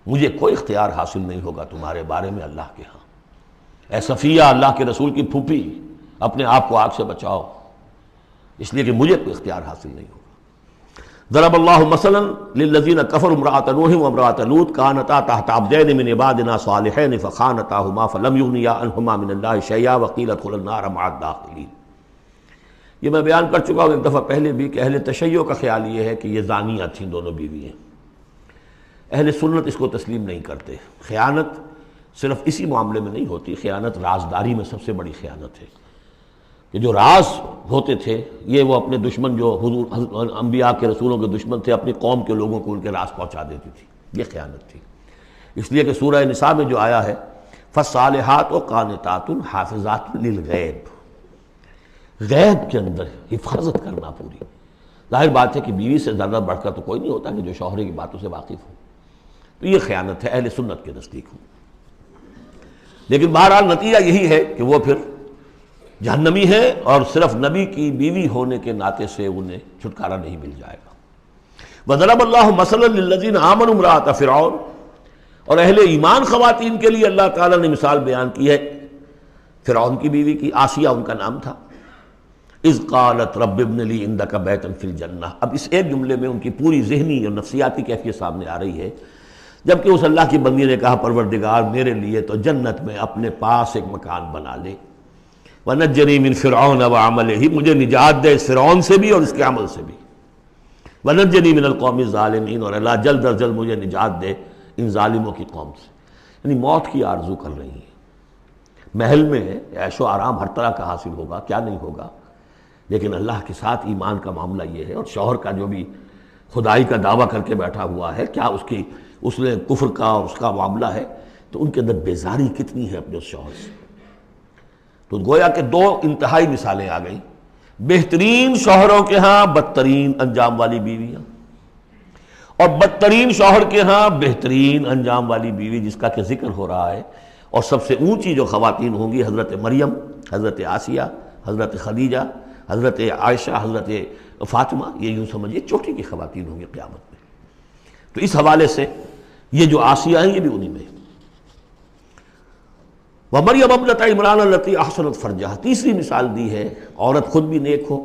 مجھے کوئی اختیار حاصل نہیں ہوگا تمہارے بارے میں اللہ کے ہاں۔ اے صفیہ، اللہ کے رسول کی پھوپھی، اپنے آپ کو آگ سے بچاؤ، اس لیے کہ مجھے کوئی اختیار حاصل نہیں ہوگا۔ ضرب اللہ مثلا للذین کفروا امرأۃ نوح وامرأۃ لوط کانتا تحت عبدین من عبادنا صالحین فخانتاہما فلم یغنیا عنہما من اللہ شیئا وقیل ادخلوا النار مع الداخلین۔ یہ میں بیان کر چکا ہوں ایک دفعہ پہلے بھی کہ اہل تشیع کا خیال یہ ہے کہ یہ زانیہ تھیں دونوں بیوییں، اہل سنت اس کو تسلیم نہیں کرتے۔ خیانت صرف اسی معاملے میں نہیں ہوتی، خیانت رازداری میں سب سے بڑی خیانت ہے، کہ جو راز ہوتے تھے یہ وہ اپنے دشمن جو حضور انبیاء کے رسولوں کے دشمن تھے اپنی قوم کے لوگوں کو ان کے راز پہنچا دیتی تھی، یہ خیانت تھی۔ اس لیے کہ سورہ نساء میں جو آیا ہے فالصالحات قانتات حافظات للغیب، غیب کے اندر حفاظت کرنا پوری۔ ظاہر بات ہے کہ بیوی سے زیادہ بڑھ کر تو کوئی نہیں ہوتا کہ جو شوہر کی باتوں سے واقف ہو، تو یہ خیانت ہے اہل سنت کے نزدیک ہو۔ لیکن بہرحال نتیجہ یہی ہے کہ وہ پھر جہنمی ہے، اور صرف نبی کی بیوی ہونے کے ناطے سے انہیں چھٹکارا نہیں مل جائے گا۔ وضرب اللہ مثلا للذین آمنوا امرأۃ فرعون، اور اہل ایمان خواتین کے لیے اللہ تعالیٰ نے مثال بیان کی ہے فرعون کی بیوی کی، آسیہ ان کا نام تھا۔ اذ قالت رب ابن لی عندک بیتا فی الجنہ، اب اس ایک جملے میں ان کی پوری ذہنی اور نفسیاتی کیفیت سامنے آ رہی ہے، جبکہ اس اللہ کی بندی نے کہا پروردگار میرے لیے تو جنت میں اپنے پاس ایک مکان بنا لے، وَنَجَّنِي مِن فِرْعَوْنَ وَعَمَلِهِ، مجھے نجات دے اس فرعون سے بھی اور اس کے عمل سے بھی، وَنَجَّنِي مِنَ الْقَوْمِ الظَّالِمِينَ، اور اللہ جلد از جلد مجھے نجات دے ان ظالموں کی قوم سے۔ یعنی موت کی آرزو کر رہی ہیں، محل میں عیش و آرام ہر طرح کا حاصل ہوگا، کیا نہیں ہوگا، لیکن اللہ کے ساتھ ایمان کا معاملہ یہ ہے، اور شوہر کا جو بھی خدائی کا دعویٰ کر کے بیٹھا ہوا ہے، کیا اس نے کفر کا اور اس کا معاملہ ہے، تو ان کے اندر بیزاری کتنی ہے اپنے اس شوہر سے۔ تو گویا کہ 2 انتہائی مثالیں آ گئیں، بہترین شوہروں کے ہاں بدترین انجام والی بیویاں، اور بدترین شوہر کے ہاں بہترین انجام والی بیوی جس کا کہ ذکر ہو رہا ہے، اور سب سے اونچی جو خواتین ہوں گی حضرت مریم، حضرت آسیہ حضرت خدیجہ، حضرت عائشہ، حضرت فاطمہ، یہ یوں سمجھیے چوٹی کی خواتین ہوں گی قیامت میں۔ تو اس حوالے سے یہ جو آسیہ ہیں یہ بھی انہی میں۔ وَمَرْيَمَ ابْنَتَ عِمْرَانَ الَّتِي أَحْصَنَتْ فَرْجَهَا، تیسری مثال دی ہے، عورت خود بھی نیک ہو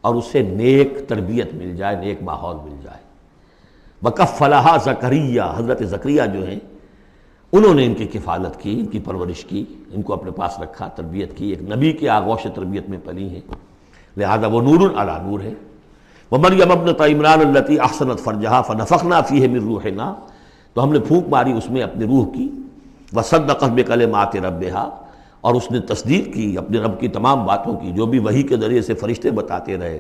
اور اسے نیک تربیت مل جائے، نیک ماحول مل جائے۔ وَكَفَّلَهَا زَكَرِيَّا، حضرت زکریا جو ہیں انہوں نے ان کی کفالت کی، ان کی پرورش کی، ان کو اپنے پاس رکھا، تربیت کی، ایک نبی کے آغوش تربیت میں پلی ہیں، لہذا وہ نور علی نور ہے۔ وَمَرْيَمَ ابْنَتَ عِمْرَانَ الَّتِي أَحْصَنَتْ فَرْجَهَا فَنَفَخْنَا فِيهِ مِن رُوحِنَا، تو ہم نے پھونک ماری اس میں اپنے روح کی۔ وَصَدَّقَتْ بِكَلِمَاتِ رَبِّهَا، اور اس نے تصدیق کی اپنے رب کی تمام باتوں کی، جو بھی وحی کے ذریعے سے فرشتے بتاتے رہے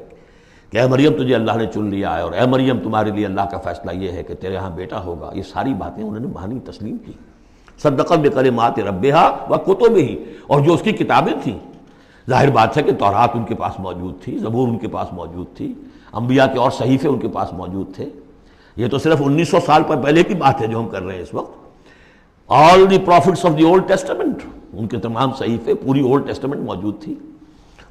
کہ اے مریم تجھے اللہ نے چن لیا ہے، اور اے مریم تمہارے لیے اللہ کا فیصلہ یہ ہے کہ تیرے ہاں بیٹا ہوگا، یہ ساری باتیں انہوں نے مانی تسلیم کی۔ صدقت بکلمات ربها وکتبہ، اور جو اس کی کتابیں تھیں، ظاہر بات ہے کہ تورات ان کے پاس موجود تھی، زبور ان کے پاس موجود تھی، انبیاء کے اور صحیفے ان کے پاس موجود تھے۔ یہ تو صرف 1900 سال پر پہلے کی بات ہے جو ہم کر رہے ہیں اس وقت۔ All the prophets of the old testament, ان کے تمام صحیفے، پوری اولڈ ٹیسٹمنٹ موجود تھی۔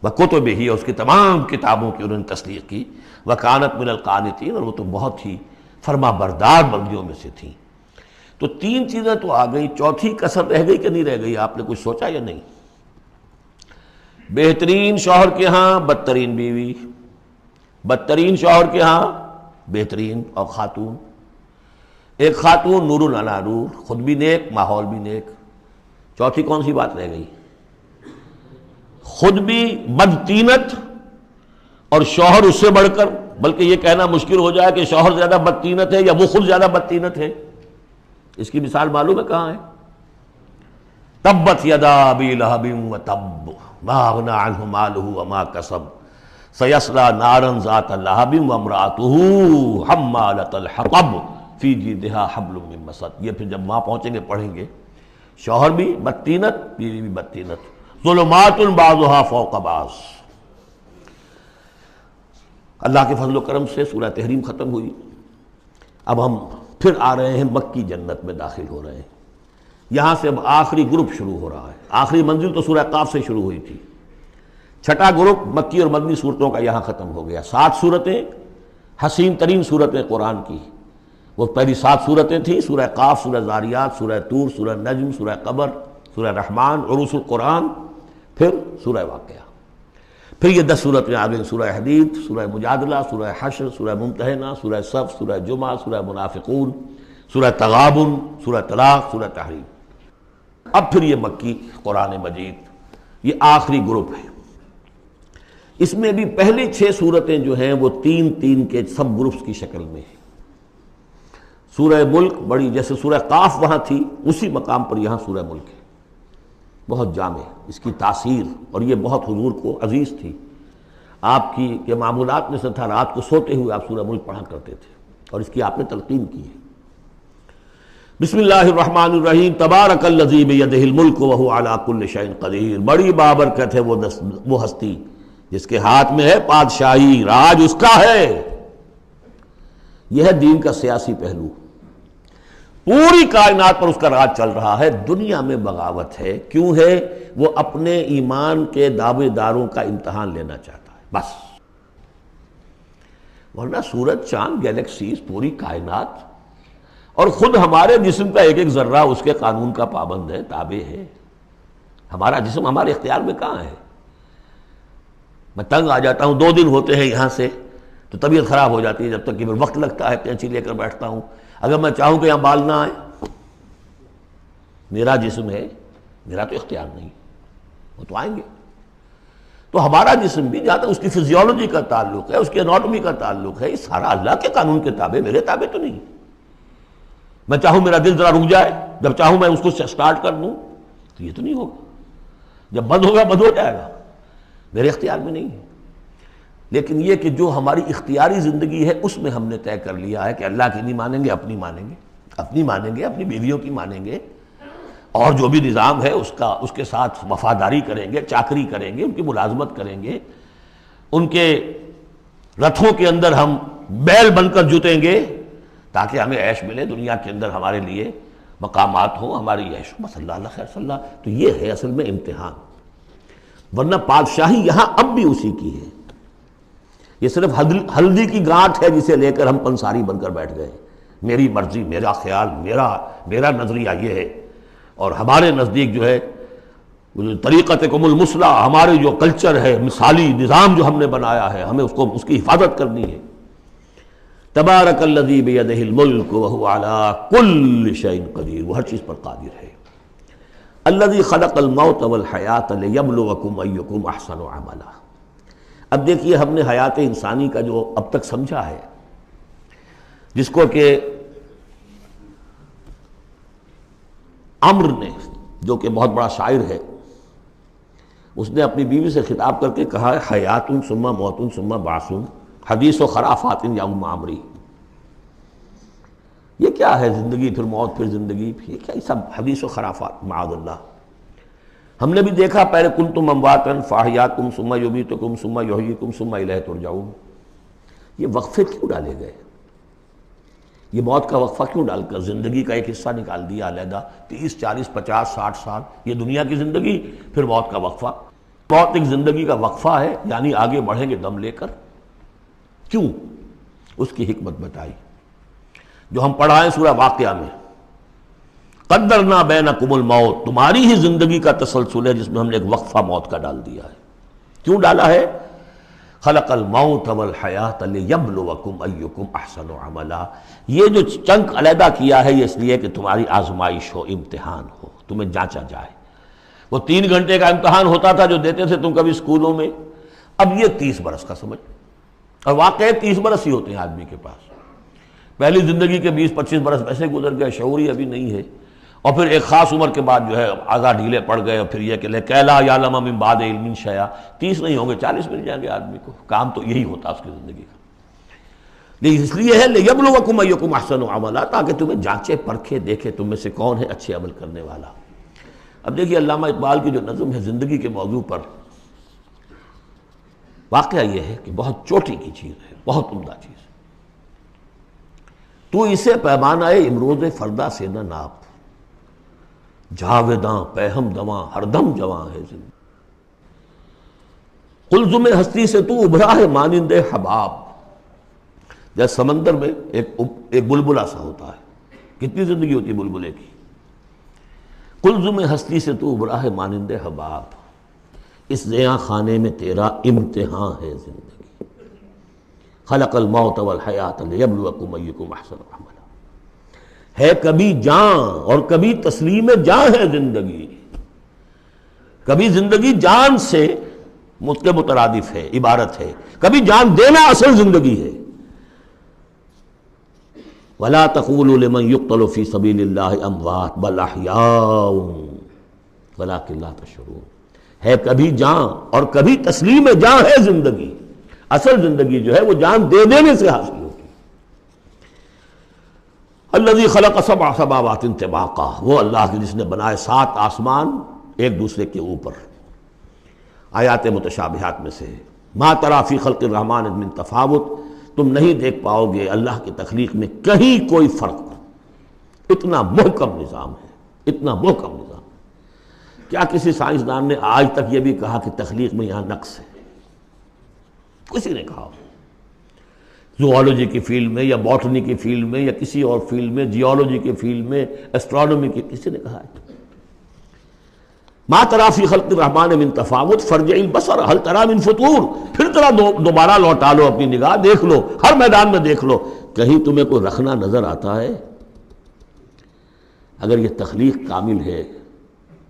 وکتبہ، اور اس کی تمام کتابوں کی انہوں نے تصدیق کی۔ وکانت من القانتین، اور وہ تو بہت ہی فرما بردار بندیوں میں سے تھیں۔ تو تین چیزیں تو آ گئی، چوتھی کسر رہ گئی کہ نہیں رہ گئی؟ آپ نے کچھ سوچا یا نہیں؟ بہترین شوہر کے ہاں بدترین بیوی، بدترین شوہر کے ہاں بہترین اور خاتون، ایک خاتون نور علی نور، خود بھی نیک ماحول بھی نیک۔ چوتھی کون سی بات رہ گئی؟ خود بھی بدتینت اور شوہر اس سے بڑھ کر، بلکہ یہ کہنا مشکل ہو جائے کہ شوہر زیادہ بدتینت ہے یا وہ خود زیادہ بدتینت ہے۔ اس کی مثال معلوم ہے کہاں ہے؟ تبت یدا ابی لہب وتب ما اغنی عنہ مالہ وما کسب سیصلی نارا ذات لہب وامرأتہ حمالۃ الحطب فی جیدہا حبل من مسد۔ یہ پھر جب وہاں پہنچیں گے پڑھیں گے، شوہر بھی بدتینت، بیوی بھی بدتینت، ظلمات بعضھا فوق بعض۔ اللہ کے فضل و کرم سے سورہ تحریم ختم ہوئی، اب ہم پھر آ رہے ہیں مکی جنت میں داخل ہو رہے ہیں۔ یہاں سے اب آخری گروپ شروع ہو رہا ہے۔ آخری منزل تو سورہ قاف سے شروع ہوئی تھی، چھٹا گروپ مکی اور مدنی صورتوں کا یہاں ختم ہو گیا۔ 7 صورتیں، حسین ترین صورتیں قرآن کی، وہ پہلی 7 صورتیں تھیں، سورہ قاف، سورہ ذاریات، سورہ طور، سورہ نجم، سورہ قمر، سورہ رحمان، عروس القرآن، پھر سورہ واقعہ۔ پھر یہ 10 صورتیں آ گئیں، سورہ حدید، سورہ مجادلہ، سورہ حشر، سورہ ممتحنہ، سورہ صف، سورہ جمعہ، سورہ منافقون، سورہ تغابن، سورہ طلاق، سورہ تحریم۔ اب پھر یہ مکی قرآن مجید، یہ آخری گروپ ہے۔ اس میں بھی پہلی 6 صورتیں جو ہیں وہ 3 کے سب گروپس کی شکل میں ہیں۔ سورہ ملک بڑی، جیسے سورہ قاف وہاں تھی اسی مقام پر یہاں سورہ ملک ہے، بہت جامع، اس کی تاثیر، اور یہ بہت حضور کو عزیز تھی۔ آپ کی کے معمولات میں سے تھا، رات کو سوتے ہوئے آپ سورہ ملک پڑھا کرتے تھے، اور اس کی آپ نے تلقین کی ہے۔ بسم اللہ الرحمن الرحیم، تبارک الذی بیدہ الملک وہو علی کل شیء قدیر، بڑی بابرکت ہے وہ ہستی جس کے ہاتھ میں ہے بادشاہی، راج اس کا ہے۔ یہ ہے دین کا سیاسی پہلو، پوری کائنات پر اس کا راج چل رہا ہے۔ دنیا میں بغاوت ہے، کیوں ہے؟ وہ اپنے ایمان کے دعوے داروں کا امتحان لینا چاہتا ہے بس، ورنہ سورج، چاند، گیلیکسیز، پوری کائنات اور خود ہمارے جسم کا ایک ذرہ اس کے قانون کا پابند ہے، تابع ہے۔ ہمارا جسم ہمارے اختیار میں کہاں ہے؟ میں تنگ آ جاتا ہوں، 2 دن ہوتے ہیں یہاں سے تو طبیعت خراب ہو جاتی ہے، جب تک کہ وقت لگتا ہے کینچی لے کر بیٹھتا ہوں۔ اگر میں چاہوں کہ یہاں بال نہ آئے، میرا جسم ہے، میرا تو اختیار نہیں، وہ تو آئیں گے۔ تو ہمارا جسم بھی جہاں تک اس کی فزیولوجی کا تعلق ہے، اس کی اناٹومی کا تعلق ہے، یہ سارا اللہ کے قانون کے تابع، میرے تابع تو نہیں۔ میں چاہوں میرا دل ذرا رک جائے، جب چاہوں میں اس کو سٹارٹ کر دوں تو یہ تو نہیں ہوگا، جب بند ہوگا بند ہو جائے گا، میرے اختیار میں نہیں ہے۔ لیکن یہ کہ جو ہماری اختیاری زندگی ہے اس میں ہم نے طے کر لیا ہے کہ اللہ کی نہیں مانیں گے، اپنی مانیں گے، اپنی مانیں گے، اپنی بیویوں کی مانیں گے، اور جو بھی نظام ہے اس کے ساتھ وفاداری کریں گے، چاکری کریں گے، ان کی ملازمت کریں گے، ان کے رتھوں کے اندر ہم بیل بن کر جتیں گے تاکہ ہمیں عیش ملے، دنیا کے اندر ہمارے لیے مقامات ہوں، ہماری عیش ہو، بس اللہ خیر صلی اللہ۔ تو یہ ہے اصل میں امتحان۔ ورنہ بادشاہی یہاں اب بھی اسی کی ہے. یہ صرف ہلدی کی گانٹھ ہے جسے لے کر ہم پنساری بن کر بیٹھ گئے. میری مرضی، میرا خیال، میرا نظریہ یہ ہے، اور ہمارے نزدیک جو ہے طریقتکم المثلیٰ، ہمارے جو کلچر ہے، مثالی نظام جو ہم نے بنایا ہے، ہمیں اس کی حفاظت کرنی ہے. تبارک الذی بیدہ الملک وہو علی کل شیء قدیر، وہ ہر چیز پر قادر ہے. الذی خلق الموت والحیاۃ لیبلوکم ایکم احسن عملا. اب دیکھیے ہم نے حیات انسانی کا جو اب تک سمجھا ہے، جس کو کہ عمر نے، جو کہ بہت بڑا شاعر ہے، اس نے اپنی بیوی سے خطاب کر کے کہا ہے حیات ثم موت ثم بعث حدیث و خرافات یا ام عمری. یہ کیا ہے زندگی پھر موت پھر زندگی، یہ کیا، یہ سب حدیث و خرافات معاذ اللہ. ہم نے بھی دیکھا پہلے کنتم امواتا فاحیاکم ثم یمیتکم ثم یحییکم ثم الیہ ترجعون. یہ وقفے کیوں ڈالے گئے؟ یہ موت کا وقفہ کیوں ڈال کر زندگی کا ایک حصہ نکال دیا علیحدہ؟ 30 40 50 60 سال یہ دنیا کی زندگی، پھر موت کا وقفہ. موت ایک زندگی کا وقفہ ہے، یعنی آگے بڑھیں گے دم لے کر. کیوں؟ اس کی حکمت بتائی جو ہم پڑھائیں سورہ واقعہ میں. قدرنا بینکم الموت، تمہاری ہی زندگی کا تسلسل ہے جس میں ہم نے ایک وقفہ موت کا ڈال دیا ہے. کیوں ڈالا ہے؟ خلق الموت والحیاۃ لیبلوکم ایکم احسن عملا. یہ جو چنک علیحدہ کیا ہے یہ اس لیے کہ تمہاری آزمائش ہو، امتحان ہو، تمہیں جانچا جائے. وہ 3 گھنٹے کا امتحان ہوتا تھا جو دیتے تھے تم کبھی اسکولوں میں، اب یہ 30 برس کا سمجھ. اور واقعی 30 برس ہی ہوتے ہیں آدمی کے پاس. پہلی زندگی کے 20 25 برس ویسے گزر گئے، شعوری ابھی نہیں ہے، اور پھر ایک خاص عمر کے بعد جو ہے اعضاء ڈھیلے پڑ گئے، اور پھر یہ کہ کیلا یعلم من بعد علم شیئا. 30 نہیں ہوں گے 40 مل جائیں گے آدمی کو. کام تو یہی ہوتا اس کی زندگی کا. لیکن اس لیے ہے لیبلوکم ایکم احسن عملا، تاکہ تمہیں جانچے پرکھے دیکھے تم میں سے کون ہے اچھے عمل کرنے والا. اب دیکھیے علامہ اقبال کی جو نظم ہے زندگی کے موضوع پر، واقعہ یہ ہے کہ بہت چوٹی کی چیز ہے، بہت عمدہ چیز. تو اسے پیمانہ امروز فردا سے نہ ناپ، جاویداں پہم دواں ہر دم جواں ہے زندگی. قلزم ہستی سے تو ابھرا ہے مانند حباب. جیسے سمندر میں ایک بلبلا سا ہوتا ہے، کتنی زندگی ہوتی ہے بلبلے کی. قلزم ہستی سے تو ابھرا ہے مانند حباب، اس زیاں خانے میں تیرا امتحان ہے زندگی. خلق الموت والحیات لیبلوکم ایکم احسن عملا. ہے کبھی جان اور کبھی تسلیم جان ہے زندگی. کبھی زندگی جان سے مترادف ہے، عبارت ہے، کبھی جان دینا اصل زندگی ہے. وَلَا تَقُولُوا لِمَنْ يُقْتَلُ فِي سَبِيلِ اللَّهِ أَمْوَاتٌ بَلْ أَحْيَاءٌ وَلَكِنْ لَا تَشْعُرُونَ. ہے کبھی جان اور کبھی تسلیم جان ہے زندگی. اصل زندگی جو ہے وہ جان دے دینے سے حاصل ہوتی. الذی خلق 7 سماوات طباقا، وہ اللہ کے جس نے بنائے 7 آسمان ایک دوسرے کے اوپر. آیات متشابہات میں سے ما تری فی خلق الرحمن من تفاوت، تم نہیں دیکھ پاؤ گے اللہ کی تخلیق میں کہیں کوئی فرق. اتنا محکم نظام ہے، اتنا محکم نظام. کیا کسی سائنسدان نے آج تک یہ بھی کہا کہ تخلیق میں یہاں نقص ہے؟ کسی نے کہا؟ زوالوجی کی فیلڈ میں یا باٹنی کی فیلڈ میں یا کسی اور فیلڈ میں، جیولوجی کی فیلڈ میں، ایسٹرونومی کی، کسی نے کہا ہے؟ ما تری فی خلق الرحمن من تفاوت فارجع البصر هل تری من فطور. پھر ذرا دوبارہ لوٹا لو اپنی نگاہ، دیکھ لو، ہر میدان میں دیکھ لو، کہیں تمہیں کوئی رکھنا نظر آتا ہے؟ اگر یہ تخلیق کامل ہے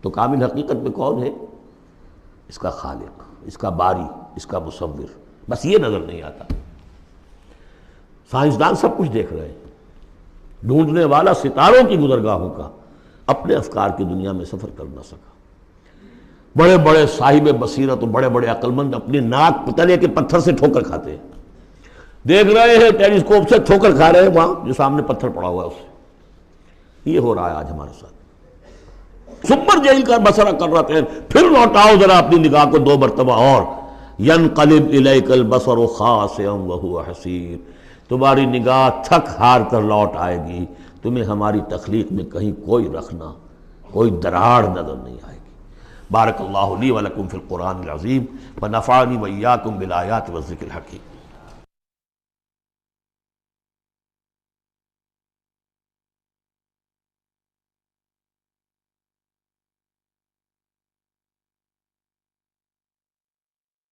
تو کامل حقیقت میں کون ہے؟ اس کا خالق، اس کا باری، اس کا مصور. بس یہ نظر نہیں آتا. سائنسدان سب کچھ دیکھ رہے ہیں، ڈھونڈنے والا ستاروں کی گزرگاہوں کا اپنے افکار کی دنیا میں سفر کر نہ سکا. بڑے بڑے صاحب بصیرت اور بڑے بڑے عقل مند اپنی ناک پتلے کے پتھر سے ٹھوکر کھاتے ہیں. دیکھ رہے ہیں ٹیلیسکوپ سے ٹھوکر کھا رہے ہیں وہاں جو سامنے پتھر پڑا ہوا ہے اس سے. یہ ہو رہا ہے آج ہمارے ساتھ. سپر جیل کا بسرا کر رہتے ہیں، پھر لوٹاؤ ذرا اپنی نگاہ کو 2 مرتبہ اور. ینقلب الیک البصر خاسئا وہو حسیر. تمہاری نگاہ تھک ہار کر لوٹ آئے گی، تمہیں ہماری تخلیق میں کہیں کوئی رکھنا، کوئی دراڑ نظر نہیں آئے گی. بارک اللہ لی ولکم فی القرآن العظیم ونفعنی وإیاکم بالآیات والذکر الحکیم۔